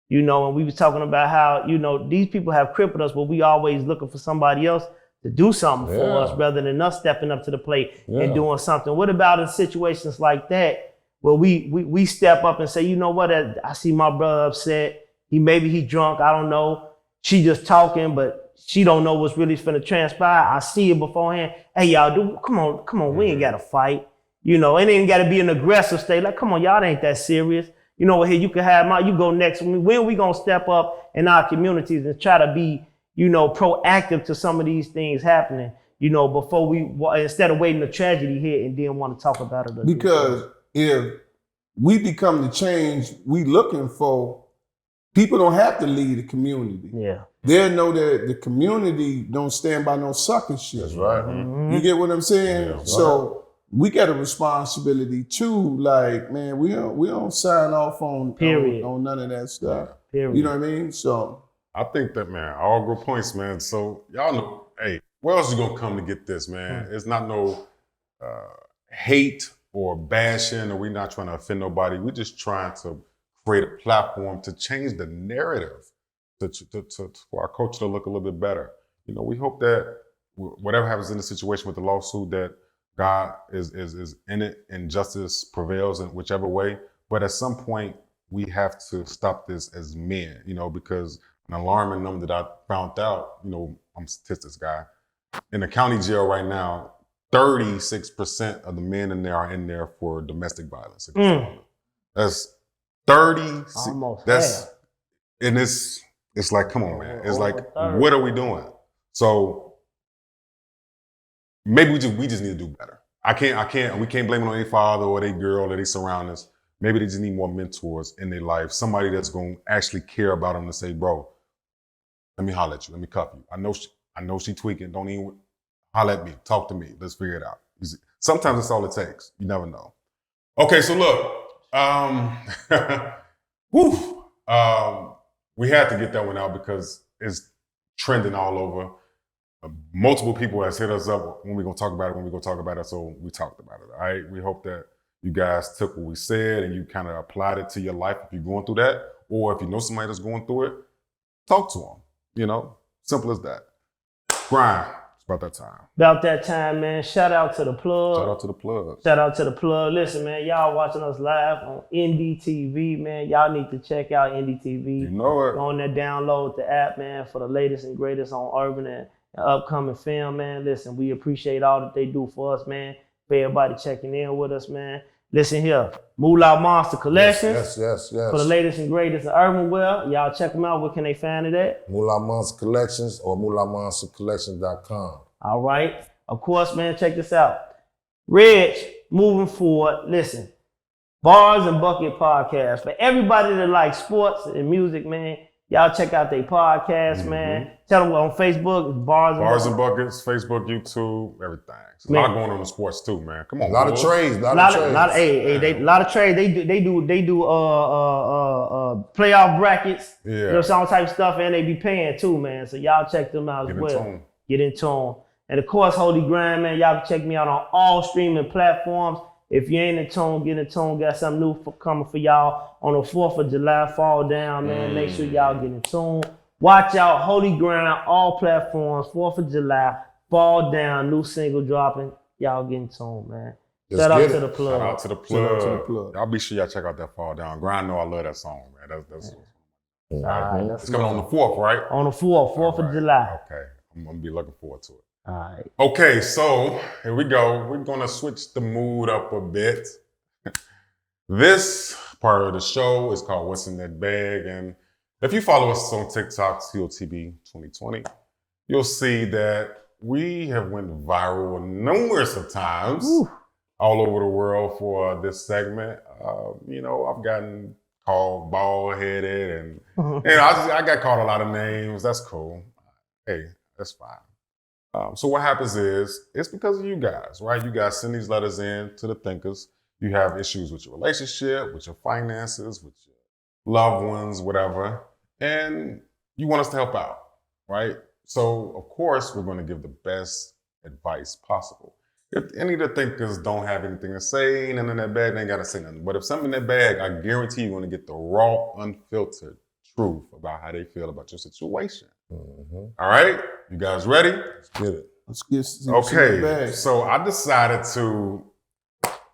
You know, and we was talking about how, you know, these people have crippled us, but we always looking for somebody else to do something for us rather than us stepping up to the plate and doing something. What about in situations like that where we step up and say, you know what, I see my brother upset. Maybe he drunk, I don't know. She just talking, but she don't know what's really finna transpire. I see it beforehand. Hey, y'all, come on, we ain't gotta fight. You know, it ain't gotta be an aggressive state. Like, come on, y'all, it ain't that serious. You know, here, you can have you go next. When we gonna step up in our communities and try to be, you know, proactive to some of these things happening, you know, before instead of waiting the tragedy hit and then want to talk about it. Because if we become the change we looking for, people don't have to lead the community. Yeah. They'll know that the community don't stand by no sucker shit. That's right. Mm-hmm. You get what I'm saying? Yeah, so we got a responsibility too. Like, man, we don't sign off on none of that stuff. Period. You know what I mean? So I think that, man, all good points, man. So y'all know, hey, where else you gonna come to get this, man? It's not no hate or bashing, or we not trying to offend nobody. We're just trying to create a platform to change the narrative for our culture to look a little bit better. You know, we hope that whatever happens in the situation with the lawsuit, that God is in it and justice prevails in whichever way. But at some point, we have to stop this as men, you know, because an alarming number that I found out, you know, I'm a statistics guy, in the county jail right now, 36% of the men in there are in there for domestic violence. That's 30. Almost that's half. And it's like, come on, man. It's like, what are we doing? So maybe we just need to do better. We can't blame it on their father or their girl or their surroundings. Maybe they just need more mentors in their life. Somebody that's going to actually care about them to say, bro, let me holler at you. Let me cuff you. I I know she tweaking. Don't even holler at me. Talk to me. Let's figure it out. Sometimes that's all it takes. You never know. Okay, so look. We had to get that one out because it's trending all over. Multiple people has hit us up when we're going to talk about it, so we talked about it, all right? We hope that you guys took what we said and you kind of applied it to your life if you're going through that, or if you know somebody that's going through it, talk to them, you know? Simple as that. Brian, it's about that time. About that time, man. Shout out to the plug. Shout out to the plug. Shout out to the plug. Listen, man, y'all watching us live on NDTV, man. Y'all need to check out NDTV. You know it. Go on there, download the app, man, for the latest and greatest on urban and upcoming film, man. Listen, we appreciate all that they do for us, man. For everybody checking in with us, man. Listen here, Moolah Monster Collections. Yes. For the latest and greatest in urban wear. Y'all check them out. Where can they find it at? Moolah Monster Collections or moolahmonstercollections.com. All right. Of course, man, check this out. Reg, moving forward, listen. Bars and Bucket Podcast. For everybody that likes sports and music, man, y'all check out their podcast, man. Tell them on Facebook, it's Bars and Buckets, Facebook, YouTube, everything. There's a lot going on in sports too, man. Come on, A lot of trades. A lot of trades. They do playoff brackets, you know, some type of stuff, and they be paying too, man. So y'all check them out as well. Get in tune. And of course, Holy Grind, man. Y'all can check me out on all streaming platforms. If you ain't in tune, get in tune. Got something new coming for y'all on the 4th of July. Fall down, man. Make sure y'all get in tune. Watch out, Holy Grind, all platforms. 4th of July. Fall down, new single dropping. Y'all get in tune, man. Shout out to the plug. Shout out to the plug. Y'all be sure y'all check out that Fall Down. Grind, know I love that song, man. That's all right. It's coming on the 4th, right? On the 4th of July. Okay, I'm gonna be looking forward to it. All right. Okay, so here we go. We're gonna switch the mood up a bit. This part of the show is called What's in That Bag, and if you follow us on TikTok, TOTB 2020, you'll see that we have went viral numerous of times all over the world for this segment. You know, I've gotten called bald-headed, and you know, I got called a lot of names. That's cool. Hey, that's fine. So what happens is, it's because of you guys, right? You guys send these letters in to the thinkers. You have issues with your relationship, with your finances, with your loved ones, whatever, and you want us to help out, right? So of course, we're going to give the best advice possible. If any of the thinkers don't have anything to say, nothing in that bag, they ain't got to say nothing. But if something in that bag, I guarantee you're going to get the raw, unfiltered truth about how they feel about your situation. All right, you guys ready? Let's get it. Let's get Okay, so I decided to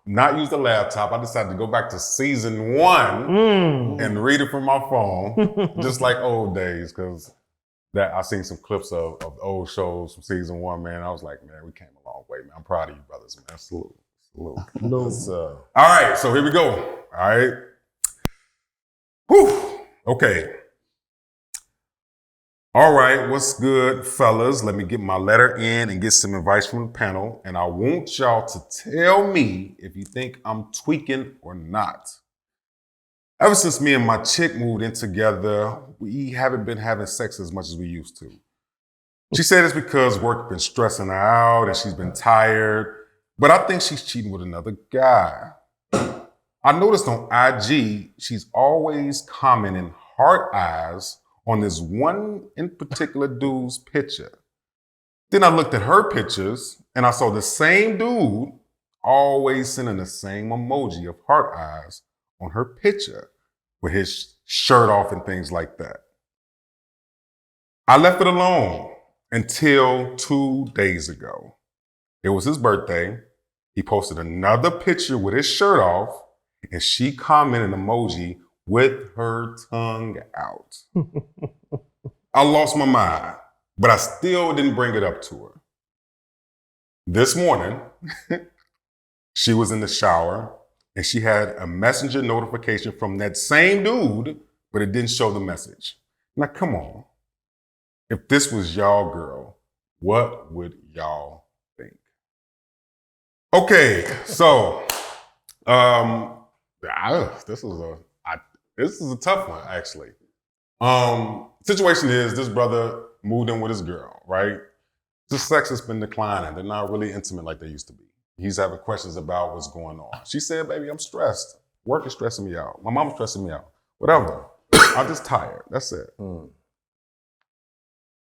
not use the laptop. I decided to go back to season 1 and read it from my phone, just like old days, because I seen some clips of old shows from season 1, man. I was like, man, we came a long way, man. I'm proud of you, brothers, man. Salute. All right, so here we go. All right. Whew. Okay. All right, what's good, fellas? Let me get my letter in and get some advice from the panel. And I want y'all to tell me if you think I'm tweaking or not. Ever since me and my chick moved in together, we haven't been having sex as much as we used to. She said it's because work been stressing her out and she's been tired, but I think she's cheating with another guy. I noticed on IG, she's always commenting heart eyes on this one in particular dude's picture. Then I looked at her pictures and I saw the same dude always sending the same emoji of heart eyes on her picture with his shirt off and things like that. I left it alone until 2 days ago. It was his birthday. He posted another picture with his shirt off and she commented an emoji with her tongue out. I lost my mind, but I still didn't bring it up to her. This morning, she was in the shower and she had a messenger notification from that same dude, but it didn't show the message. Now, come on. If this was y'all girl, what would y'all think? Okay, so this is a tough one, actually. Situation is, this brother moved in with his girl, right? the sex has been declining. They're not really intimate like they used to be. He's having questions about what's going on. She said, baby, I'm stressed. Work is stressing me out. My mom's stressing me out. Whatever. I'm just tired. That's it.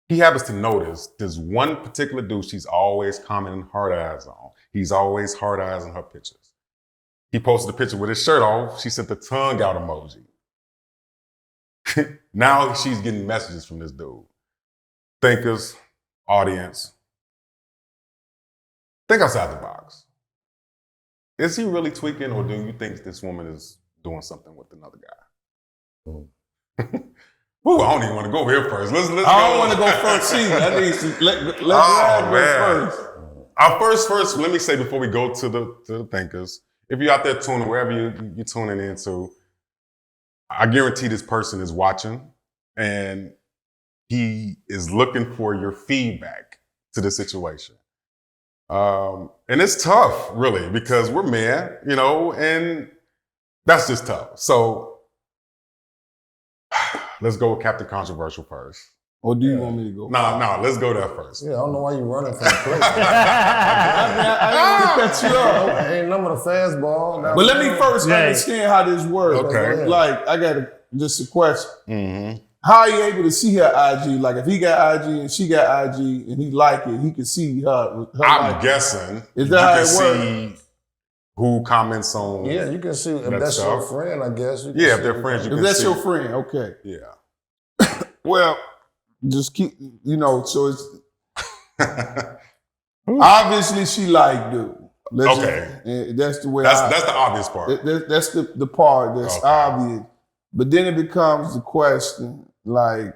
He happens to notice there's one particular dude she's always commenting hard eyes on. He's always hard eyes on her pictures. He posted a picture with his shirt off. She sent the tongue out emoji. Now she's getting messages from this dude. Thinkers, audience, think outside the box. Is he really tweaking, or do you think this woman is doing something with another guy? Ooh, I don't even want to go here first. Let's I don't want to go first either. I need to let go first. First, let me say before we go to the thinkers, if you're out there tuning, wherever you're tuning into, I guarantee this person is watching and he is looking for your feedback to the situation. And it's tough, really, because we're men, and that's just tough. So let's go with Captain Controversial first. Or do you want me to go? No, let's go there first. Yeah, I don't know why you're running from the plate. I didn't cut you off. Ain't number the fastball. But let me first understand how this works. Okay. Like, I got just a question. Mm-hmm. How are you able to see her IG? Like, if he got IG and she got IG and he like it, he can see her I'm guessing. Is that how it see who comments on. Yeah, you can see if that's stuff. your friend, I guess. Yeah, if they're friends, you If can that's see. your friend, okay. Yeah. Well, just keep, so it's obviously she like dude. That's the way. That's the obvious part. That's the part that's obvious. But then it becomes the question, like,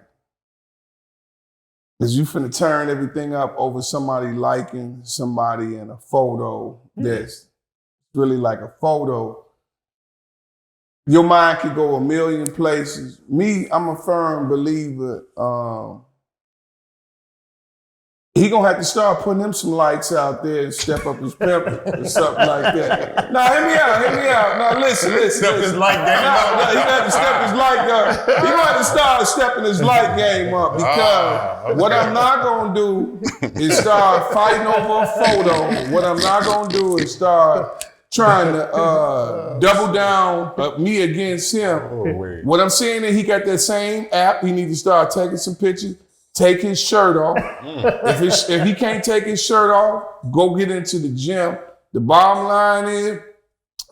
is you finna turn everything up over somebody liking somebody in a photo that's really like a photo? Your mind could go a million places. Me, I'm a firm believer. He gonna have to start putting him some lights out there and step up his pepper or something like that. No, hear me out. No, listen. Step his light game up. No, he gonna have to step his light game. He gonna have to start stepping his light game up because what I'm not gonna do is start fighting over a photo. What I'm not gonna do is start trying to double down me against him. What I'm saying is he got that same app. He needs to start taking some pictures. Take his shirt off. If he can't take his shirt off, go get into the gym. The bottom line is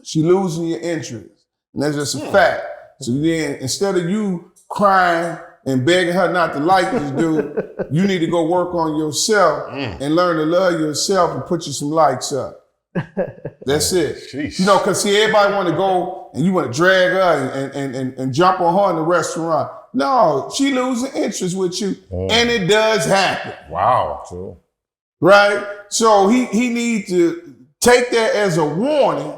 she losing your interest. And that's just a fact. So then instead of you crying and begging her not to like this dude, you need to go work on yourself and learn to love yourself and put you some likes up. That's it. Sheesh. Because see, everybody want to go and you want to drag her and jump on her in the restaurant. No, she losing interest with you, and it does happen. Wow. True. Right? So he needs to take that as a warning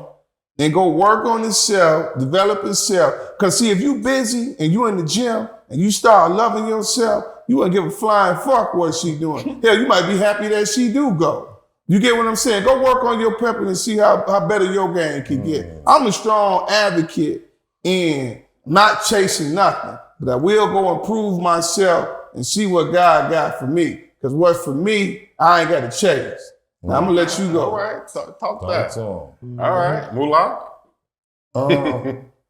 and go work on himself, develop himself. Because see, if you busy and you in the gym and you start loving yourself, you wouldn't give a flying fuck what she doing. Hell, you might be happy that she do go. You get what I'm saying? Go work on your pepper and see how better your game can get. I'm a strong advocate in not chasing nothing, but I will go improve myself and see what God got for me. Because what's for me, I ain't got to chase. Now, I'm going to let you go. All right. Talk that. All right. Moolah?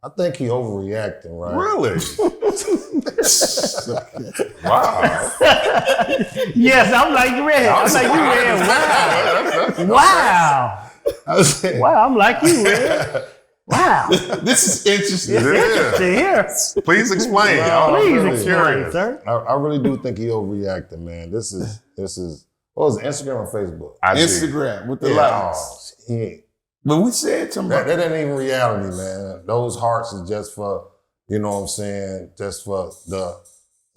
I think he overreacting, right? Really? Wow. Yes, I'm like you read. I'm like you read. Wow. Wow, I'm like you read. Wow. This is interesting. It is. Interesting here. Please explain. Please I'm explain, curious. sir. I really do think he overreacting, man. This is what was it, Instagram or Facebook? Instagram with the likes. But we said something. That ain't even reality, man. Those hearts is just for, you know what I'm saying, just for the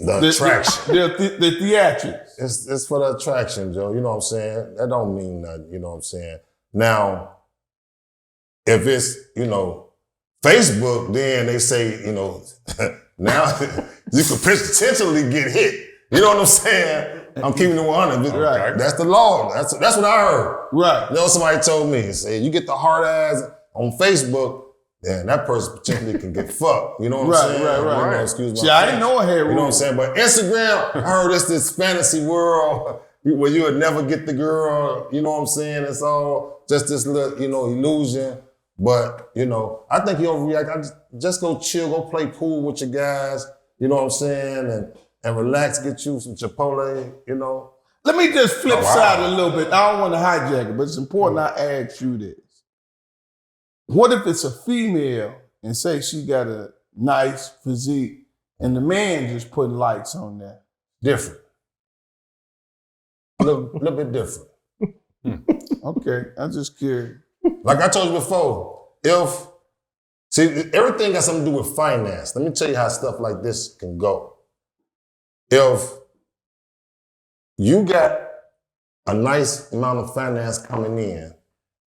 attraction. The theatrics. It's for the attraction, Joe. You know what I'm saying? That don't mean nothing, you know what I'm saying? Now, if it's, Facebook, then they say, now you could potentially get hit. You know what I'm saying? I'm keeping it 100. Right. That's the law. That's what I heard. Right. Somebody told me, say, you get the hard ass on Facebook, then that person potentially can get fucked. You know what I'm saying? Right. Excuse me. See, I didn't know I had rules. You know what I'm saying? But Instagram, I heard it's this fantasy world. where you would never get the girl, you know what I'm saying? It's all just this little, illusion. But, I think you overreact. Just go chill, go play pool with your guys, you know what I'm saying? And relax, get you some Chipotle, Let me just flip side a little bit. I don't want to hijack it, but it's important I ask you this. What if it's a female and say she got a nice physique and the man just putting lights on that? Different. A little bit different. Okay, I'm just curious. Like I told you before, everything got something to do with finance. Let me tell you how stuff like this can go. If you got a nice amount of finance coming in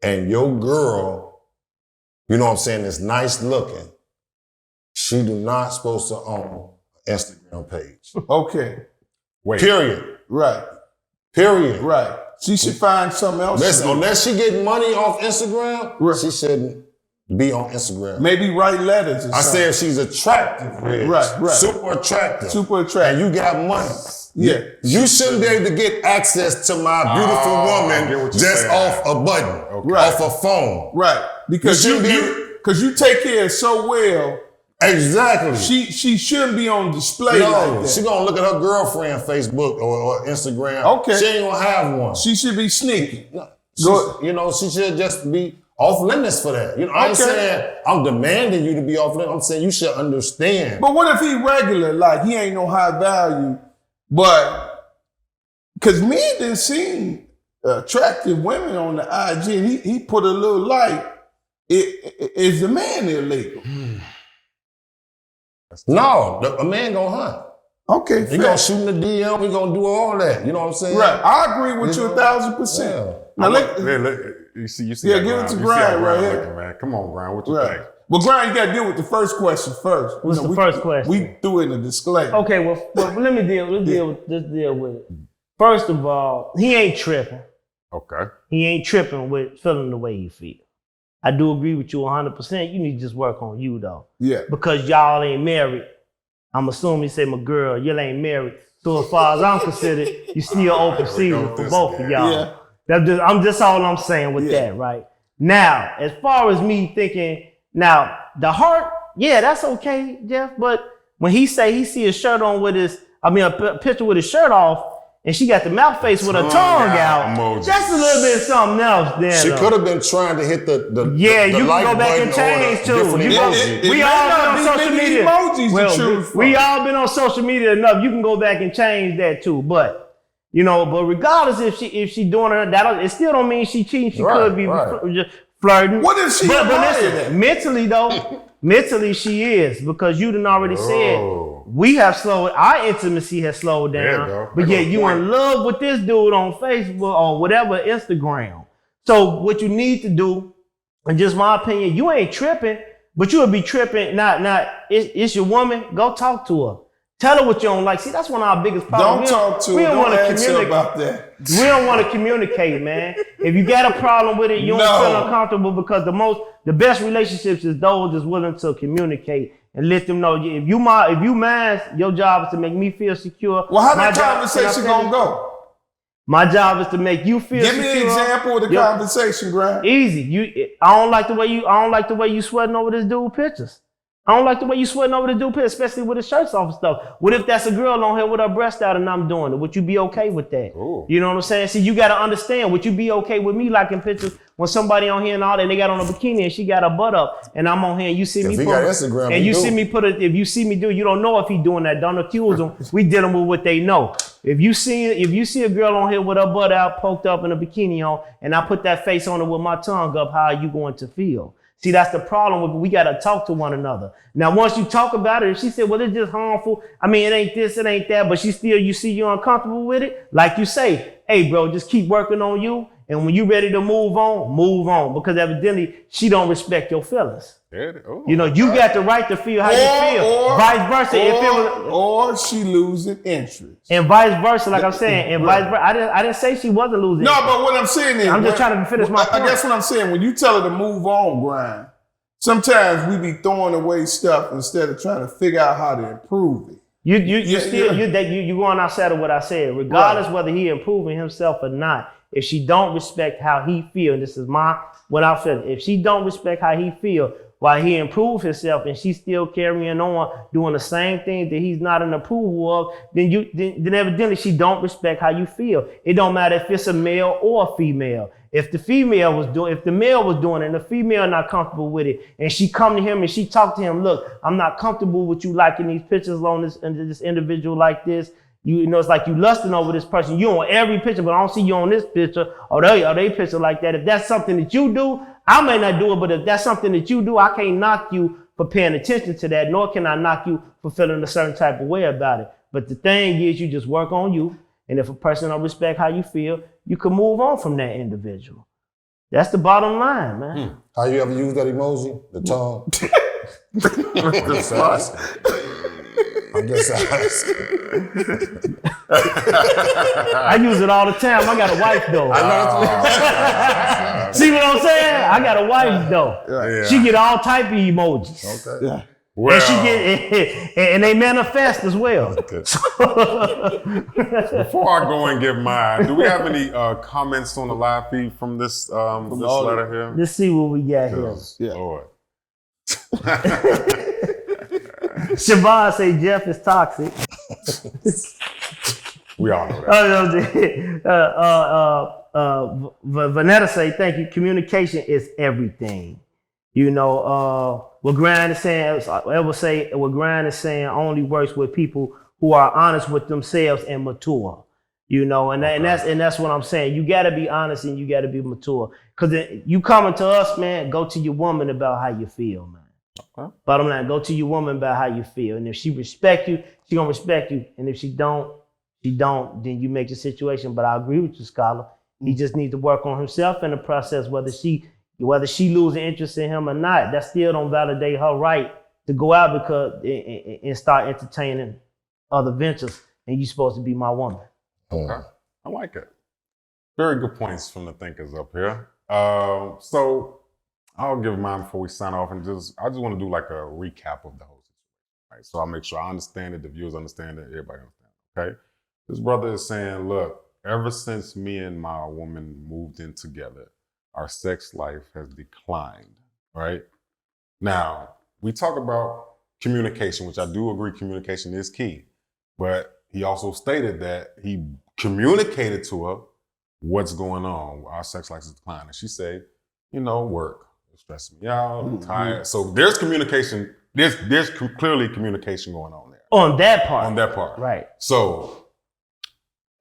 and your girl, you know what I'm saying, is nice looking, she do not supposed to own an Instagram page. Okay. Wait. Period. Right. Period. Right. She should find something else. Listen, unless she get money off Instagram, right. She shouldn't be on Instagram. Maybe write letters or something. I said if she's attractive. Right. Super attractive. Super attractive. And you got money. Yeah. You shouldn't be able to get access to my beautiful woman just off a button, off a phone. Right. Because you take care so well. Exactly. She shouldn't be on display like that. She gonna look at her girlfriend Facebook or Instagram. Okay. She ain't gonna have one. She should be sneaky. She should just be off limits for that. I ain't saying I'm demanding you to be off limits. I'm saying you should understand. But what if he regular, like he ain't no high value, but because men didn't see attractive women on the IG, and he put a little light. Is the man illegal? No, a man gonna hunt. Okay, he gonna shoot in the DM. He gonna do all that. You know what I'm saying? Right. I agree with you 1,000%. Yeah. Now you see. Yeah, give it to Brian right here. Looking, man. Come on, Brian. What you think? Well, Brian, you got to deal with the first question first. What's the first question? We threw in a disclaimer. Okay, well let's deal with it. First of all, he ain't tripping. Okay. He ain't tripping with feeling the way you feel. I do agree with you 100%. You need to just work on you though. Yeah. Because y'all ain't married. I'm assuming you say, my girl, you ain't married. So as far as I'm considered, you still open season for both of y'all. Yeah. That's all I'm saying with that, right? Now, as far as me thinking, now the heart, yeah, that's okay, Jeff. But when he see a shirt on with a picture with his shirt off, and she got the mouth face with her tongue out. Emoji. That's a little bit something else there. She could have been trying to hit the you can go back and change too. We all been on social media. We all been on social media enough. You can go back and change that too. But regardless if she doing it, it still don't mean she cheating. She could be just flirting. What if she? But listen, mentally she is, because you done already said. We have our intimacy has slowed down, but yet you in love with this dude on Facebook or whatever, Instagram. So what you need to do, in just my opinion, you ain't tripping, but you would be tripping. It's your woman. Go talk to her. Tell her what you don't like. See, that's one of our biggest problems. Don't talk to her. Don't ask her about that. We don't want to communicate, man. If you got a problem with it, you don't feel uncomfortable, because the best relationships is those that's willing to communicate and let them know if you mine, your job is to make me feel secure. Well, how that conversation gonna go? My job is to make you feel secure. Give me an example of the conversation, Grant. Easy. I don't like the way you sweating over this dude pictures. I don't like the way you sweating over the dude pictures, especially with his shirts off and stuff. What if that's a girl on here with her breast out and I'm doing it? Would you be okay with that? Ooh. You know what I'm saying? See, you got to understand. Would you be okay with me liking pictures when somebody on here and all that, and they got on a bikini and she got her butt up, and I'm on here and you see me put Instagram, and you see me put it. If you see me do it, you don't know if he doing that. Don't accuse him. We dealing with what they know. If you see a girl on here with her butt out, poked up, and a bikini on, and I put that face on her with my tongue up, how are you going to feel? See, that's the problem with it. We got to talk to one another. Now, once you talk about it, if she said, well, it's just harmful. I mean, it ain't this, it ain't that, but you see you're uncomfortable with it. Like you say, hey, bro, just keep working on you. And when you're ready to move on, because evidently she don't respect your feelings. You got the right to feel how you feel. Or vice versa. Or she losing interest. And vice versa, like I'm saying. And vice versa. I didn't say she wasn't losing interest. No, but what I'm saying is, I'm just trying to finish my point. I guess what I'm saying, when you tell her to move on, Brian, sometimes we be throwing away stuff instead of trying to figure out how to improve it. You going outside of what I said. Regardless whether he improving himself or not, if she don't respect how he feel, and this is what I feel. If she don't respect how he feel while he improve himself, and she's still carrying on doing the same thing that he's not an approval of, then evidently she don't respect how you feel. It don't matter if it's a male or a female. If the male was doing it and the female not comfortable with it, and she come to him and she talk to him, look, I'm not comfortable with you liking these pictures on this individual like this. You know, it's like you lusting over this person. You on every picture, but I don't see you on this picture or they picture like that. If that's something that you do, I may not do it, but if that's something that you do, I can't knock you for paying attention to that, nor can I knock you for feeling a certain type of way about it. But the thing is, you just work on you. And if a person don't respect how you feel, you can move on from that individual. That's the bottom line, man. How you ever use that emoji? The tongue? I'm just asking. I use it all the time. I got a wife though. See what I'm saying? I got a wife though. Yeah. She get all type of emojis. Okay. Yeah. Well, and they manifest as well. Okay. Before I go and give mine, do we have any comments on the live feed from this letter here? Let's see what we got here. Yeah. Lord. Siobhan say Jeff is toxic. We all know that. Vanetta say, thank you. Communication is everything. You know, what Grind is saying, what Grind is saying only works with people who are honest with themselves and mature. You know, and that's what I'm saying. You gotta be honest and you gotta be mature. Cause you coming to us, man, go to your woman about how you feel, man. Okay. Bottom line, go to your woman about how you feel. And if she respect you, she gonna respect you. And if she don't, then you make the situation. But I agree with you, Scholar. He just needs to work on himself in the process, whether she losing interest in him or not. That still don't validate her right to go out and start entertaining other ventures. And you supposed to be my woman. Okay. I like it. Very good points from the thinkers up here. So I'll give mine before we sign off, and I just want to do like a recap of the whole situation. Right? So I'll make sure I understand it, the viewers understand it, everybody understand it. Okay. This brother is saying, look, ever since me and my woman moved in together, our sex life has declined. Right? Now, we talk about communication, which I do agree communication is key. But he also stated that he communicated to her what's going on. Our sex life is declining. She said, work. It's stressing me out. I'm tired. So there's communication. There's clearly communication going on there. On that part. Right. So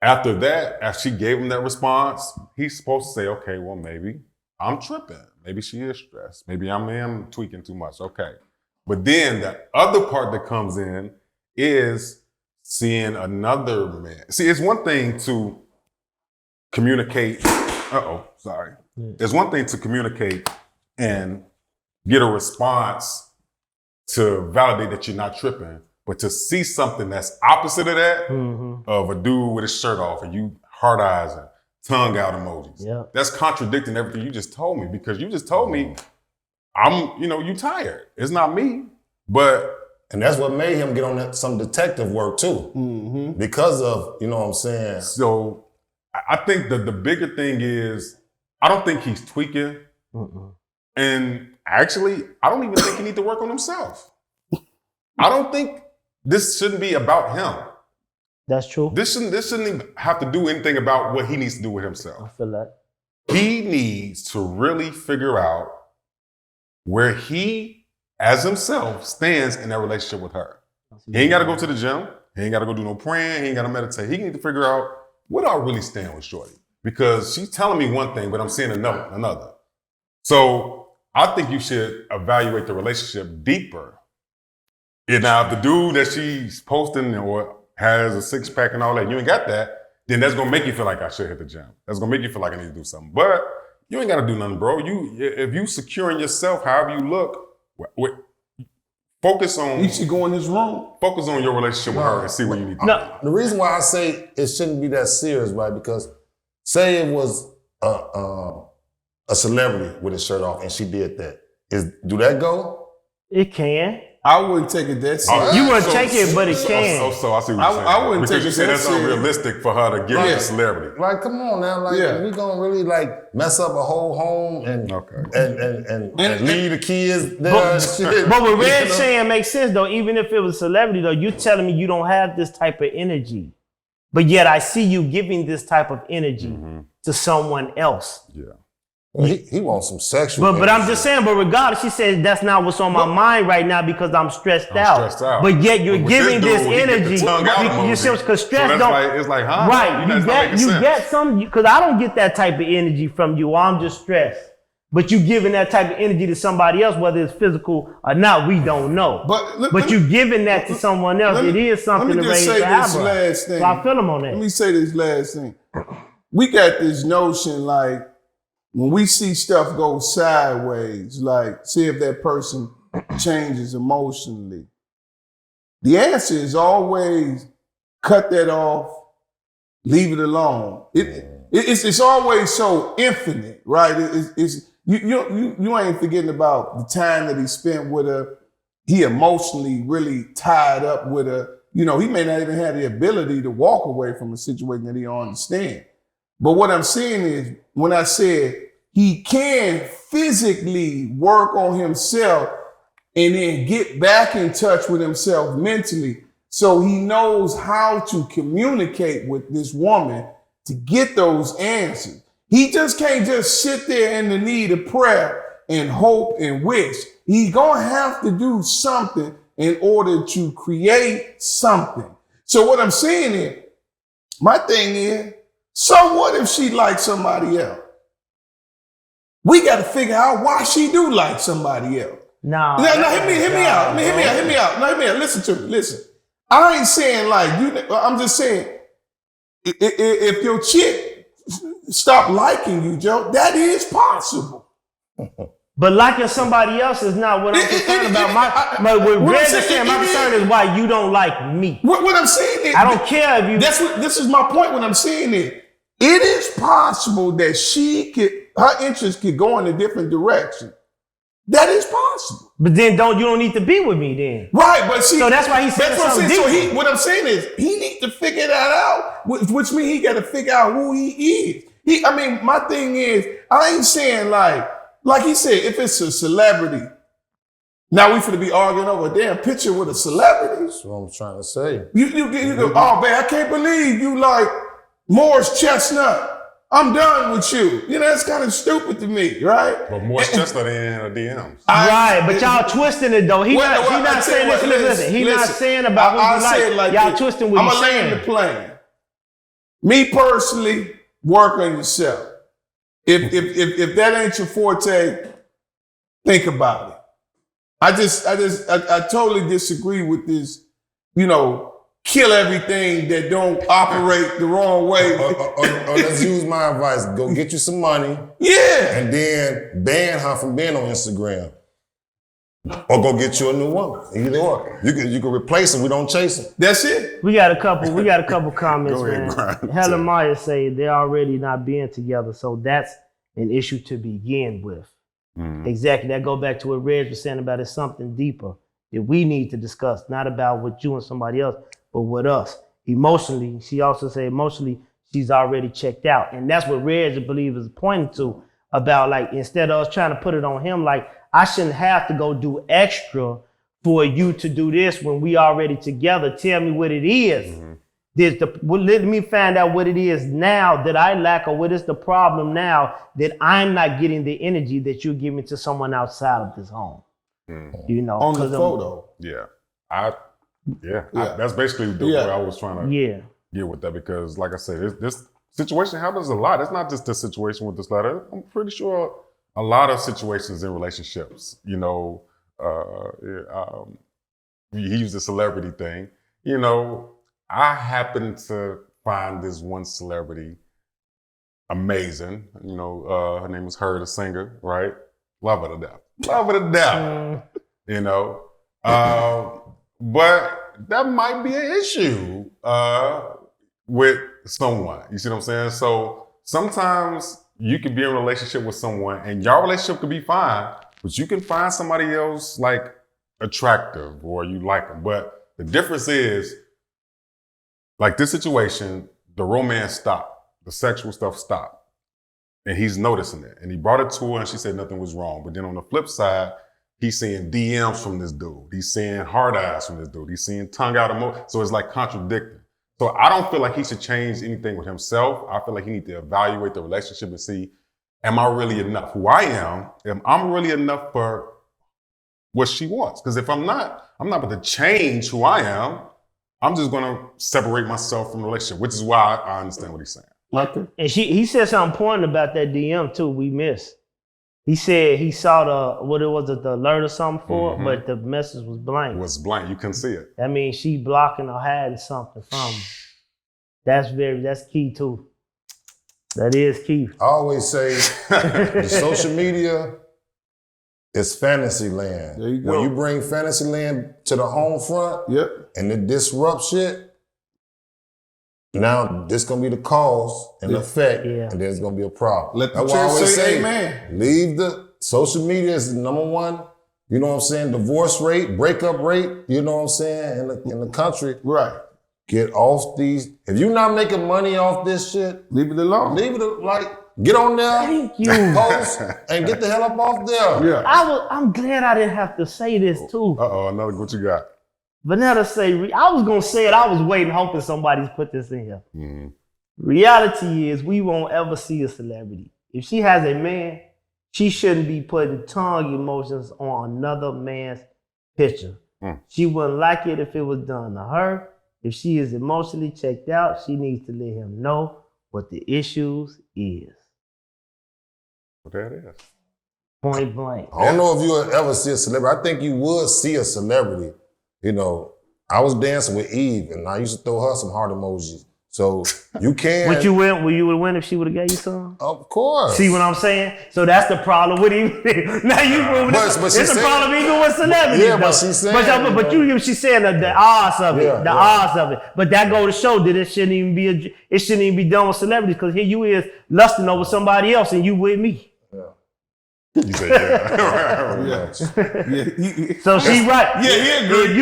after that, after she gave him that response, he's supposed to say, okay, well, maybe I'm tripping. Maybe she is stressed. Maybe I am tweaking too much. Okay. But then the other part that comes in is seeing another man. See, it's one thing to communicate. It's one thing to communicate and get a response to validate that you're not tripping, but to see something that's opposite of that, of a dude with his shirt off and you hard eyes and tongue out emojis. Yeah. That's contradicting everything you just told me, because you just told me you tired. It's not me, but. And that's what made him get on some detective work too, because of, you know what I'm saying? So I think that the bigger thing is, I don't think he's tweaking. And actually, I don't even think he needs to work on himself. I don't think this shouldn't be about him. That's true. This shouldn't even have to do anything about what he needs to do with himself. I feel that. He needs to really figure out where he, as himself, stands in that relationship with her. He ain't got to go to the gym. He ain't got to go do no praying. He ain't got to meditate. He need to figure out, where do I really stand with Shorty? Because she's telling me one thing, but I'm seeing another. So I think you should evaluate the relationship deeper. And now, if the dude that she's posting or has a six-pack and all that, you ain't got that, then that's going to make you feel like I should hit the gym. That's going to make you feel like I need to do something. But you ain't got to do nothing, bro. If you securing yourself, however you look, focus on. You should go in his room. Focus on your relationship with her and see where you need to go. The reason why I say it shouldn't be that serious, right? Because say it was a celebrity with his shirt off and she did that. Do that go? It can. I wouldn't take it that serious. You wouldn't take it, but it can. So I see what you're saying. I wouldn't because take you it said that that's serious. unrealistic for her to give it a celebrity. Like, come on now, like we gonna really like mess up a whole home and leave the kids there and shit. But what Red's saying makes sense though. Even if it was a celebrity though, you're telling me you don't have this type of energy, but yet I see you giving this type of energy to someone else. Yeah. He wants some sexual. But I'm just saying. But regardless, she said that's not what's on my mind right now because I'm stressed out. But yet you're giving this energy. You see, because stress don't. It's like, huh? Right. You get some because I don't get that type of energy from you. I'm just stressed. But you giving that type of energy to somebody else, whether it's physical or not, we don't know. But you giving that to someone else. It is something to raise the eyebrow. So I feel them on that. Let me say this last thing. We got this notion like, when we see stuff go sideways, like see if that person changes emotionally, the answer is always cut that off, leave it alone. It's always so infinite, right? You ain't forgetting about the time that he spent with her. He emotionally really tied up with her. You know, he may not even have the ability to walk away from a situation that he don't understand. But what I'm saying is, when I said he can physically work on himself and then get back in touch with himself mentally, so he knows how to communicate with this woman to get those answers. He just can't just sit there in the need of prayer and hope and wish. He's gonna have to do something in order to create something. So what I'm saying is, my thing is, so what if she likes somebody else? We got to figure out why she do like somebody else. No. Hear me out. Listen to me. Listen. I ain't saying like you. I'm just saying, if your chick stop liking you, Joe, that is possible. But liking somebody else is not what I'm concerned about. What Red is saying, my concern is why you don't like me. What I'm saying is, I don't care if you. This is my point. What I'm saying is, it is possible that her interest could go in a different direction. That is possible. But then you don't need to be with me then. Right, but see. So that's why he said something deeper. So what I'm saying is, he needs to figure that out, which means he got to figure out who he is. My thing is, I ain't saying like he said, if it's a celebrity, now we finna be arguing over a damn picture with a celebrity. That's what I'm trying to say. You go, oh man, I can't believe you like Morris Chestnut. I'm done with you. You know, that's kind of stupid to me, right? But Morris Chestnut ain't in her DMs. Right, but y'all twisting it though. He's not saying this. Listen, he's not saying about what you like. Y'all twisting what he's saying. I'm gonna land the plane. Me personally, work on yourself. If that ain't your forte, think about it. I totally disagree with this, kill everything that don't operate the wrong way. Or let's use my advice. Go get you some money. Yeah. And then ban her from being on Instagram. Or go get you a new woman. Either or. You can replace them. We don't chase them. That's it. We got a couple comments, Go ahead, man. Brian. Helen Meyer say they're already not being together, so that's an issue to begin with. Exactly. That go back to what Reg was saying about it's something deeper that we need to discuss, not about what you and somebody else, but with us. Emotionally, she also said emotionally, she's already checked out. And that's what Reg, I believe, is pointing to about like, instead of us trying to put it on him, like, I shouldn't have to go do extra for you to do this when we already together. Tell me what it is. Let me find out what it is now that I lack, or what is the problem now that I'm not getting the energy that you're giving to someone outside of this home. On the photo. Yeah. That's basically the way I was trying to get with that, because like I said, this situation happens a lot. It's not just this situation with this letter. I'm pretty sure a lot of situations in relationships, he used the celebrity thing. I happen to find this one celebrity amazing. Her name is Her, the singer, right? Love her to death. But that might be an issue with someone. You see what I'm saying? So sometimes you can be in a relationship with someone and your relationship could be fine, but you can find somebody else like attractive or you like them. But the difference is, like this situation, the romance stopped. The sexual stuff stopped. And he's noticing it. And he brought it to her and she said nothing was wrong. But then on the flip side, he's seeing DMs from this dude. He's seeing hard eyes from this dude. He's seeing tongue out emotion. So it's like contradicting. So I don't feel like he should change anything with himself. I feel like he needs to evaluate the relationship and see, am I really enough? Who I am I really enough for what she wants? Because if I'm not about to change who I am. I'm just going to separate myself from the relationship, which is why I understand what he's saying. Okay. And he said something important about that DM too. We missed. He said he saw the alert or something for it, but the message was blank. It was blank. You couldn't see it. That means she blocking or hiding something from him. That's key too. That is key. I always say the social media is fantasy land. There you go. When you bring fantasy land to the home front and it disrupts shit, now this gonna be the cause and effect, and there's gonna be a problem. Let the That's why I church always say amen. Leave the social media is number one. You know what I'm saying? Divorce rate, breakup rate. You know what I'm saying? In the country, Right. get off these. If you're not making money off this shit, Leave it alone. leave it get on there, Thank you. post, and get the hell up off there. Yeah. I'm glad I didn't have to say this too. Another what you got? Vanetta say, I was gonna say it. I was waiting, hoping somebody's put this in here. Mm-hmm. Reality is, we won't ever see a celebrity. If she has a man, she shouldn't be putting tongue emotions on another man's picture. She wouldn't like it if it was done to her. If she is emotionally checked out, she needs to let him know what the issues is. What that is. Point blank. I don't know if you would ever see a celebrity. I think you would see a celebrity. You know, I was dancing with Eve, and I used to throw her some heart emojis. So you can. Would you win if she would have gave you some? Of course. See what I'm saying? So that's the problem with him. Now you it's a problem even with celebrities. Yeah, though. but she's saying. She's saying the odds of it, Yeah, odds of it. But that go to show that it shouldn't even be done with celebrities, because here you is lusting over somebody else and you with me. You said yeah. So she right. Yeah, he agreed. If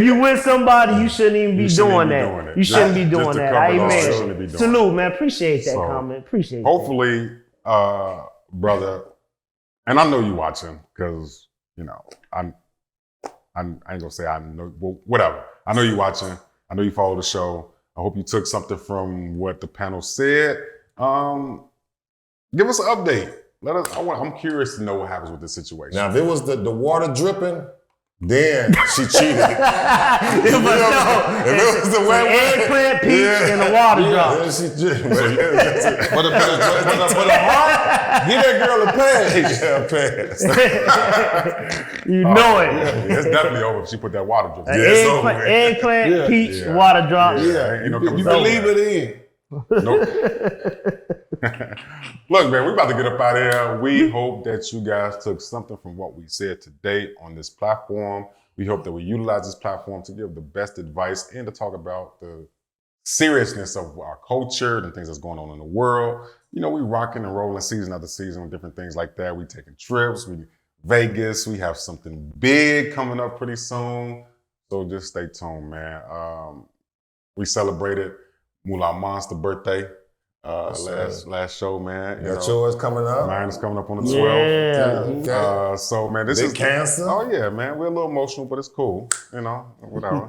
you with somebody, you shouldn't even be doing that. You shouldn't be doing that. Amen. Salute, man. Appreciate that comment. Appreciate that. Hopefully, brother, and I know you watching, because, you know, I ain't gonna say I know, well, whatever. I know you watching. I know you follow the show. I hope you took something from what the panel said. Give us an update. I'm curious to know what happens with this situation. Now, if it was the water dripping, then she cheated. If it was the eggplant, peach, and the water drop. Then she cheated. But a heart, give that girl a pass. You know it. It's definitely over if she put that water drip. Eggplant, peach, water drop. Yeah, you can leave it in. Nope. Look, man, we're about to get up out of here. We hope that you guys took something from what we said today on this platform. We hope that we utilize this platform to give the best advice and to talk about the seriousness of our culture and things that's going on in the world. You know, we rocking and rolling season after season with different things like that. We taking trips, we Vegas, we have something big coming up pretty soon. So just stay tuned, man. We celebrated Moolah Monster's birthday last show, man. Got yours coming up? Mine is coming up on the 12th. Yeah. Okay. So, man, this Big is cancer? Oh yeah, man. We're a little emotional, but it's cool. You know, whatever.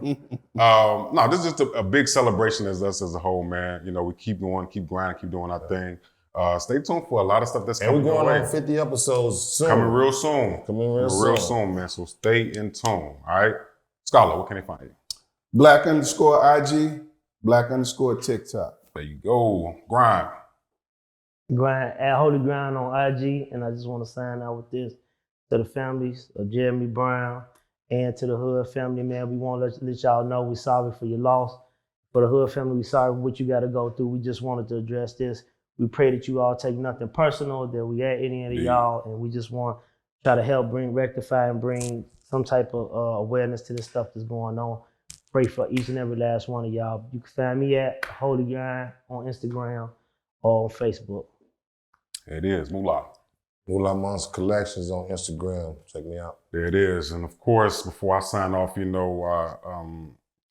No, this is just a big celebration as us as a whole, man. You know, we keep going, keep grinding, keep doing our thing. Stay tuned for a lot of stuff that's coming. And we're going our way. on 50 episodes soon. Coming real soon. Real soon, man. So stay in tune. All right. Scholar, where can they find you? Black_IG, Black_TikTok. There you go. Grind. Grind at Holy Grind on IG, and I just want to sign out with this to the families of Jeremy Brown and to the Hood family, man. We want to let y'all know we're sorry for your loss. For the Hood family, we're sorry for what you got to go through. We just wanted to address this. We pray that you all take nothing personal, that we at any of y'all, and we just want to try to help rectify and bring some type of awareness to this stuff that's going on. Pray for each and every last one of y'all. You can find me at Holy Grind on Instagram or on Facebook. It is. Moolah. Ulamon's Collections on Instagram. Check me out. There it is. And of course, before I sign off,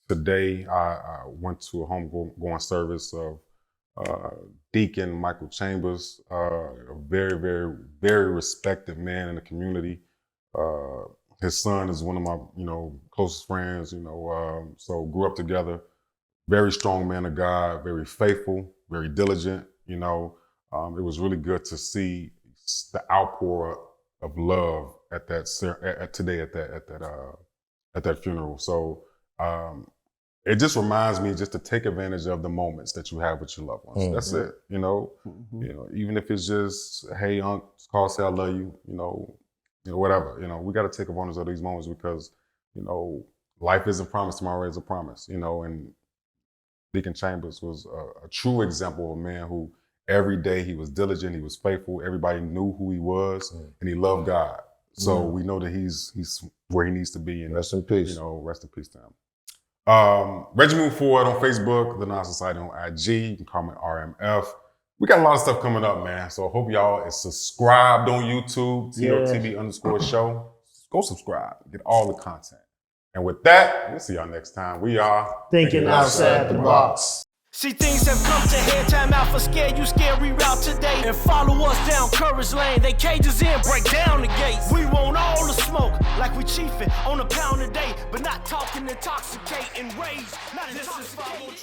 today I went to a homegoing service of Deacon Michael Chambers, a very, very, very respected man in the community. His son is one of my, closest friends, so grew up together. Very strong man of God, very faithful, very diligent, It was really good to see the outpour of love at that funeral. So it just reminds me just to take advantage of the moments that you have with your loved ones. That's it, even if it's just, hey, Unc, call, say I love you, whatever. We got to take advantage of these moments because, life isn't promised, tomorrow is a promise, and Deacon Chambers was a true example of a man who every day he was diligent, he was faithful, everybody knew who he was, and he loved God. So we know that he's where he needs to be. And rest in peace. Rest in peace to him. Reggie Move Forward on Facebook, The Non-Society on IG. You can call me RMF. We got a lot of stuff coming up, man. So I hope y'all is subscribed on YouTube, TOTB_show. Go subscribe, get all the content. And with that, we'll see y'all next time. We are Thinking Outside the Box. See, things have come to head. Time out for scare you, scare reroute today. And follow us down Courage Lane. They cages in, break down the gates. We want all the smoke, like we chiefin' on a pound a day. But not talking intoxicate and rage. Not intoxicating.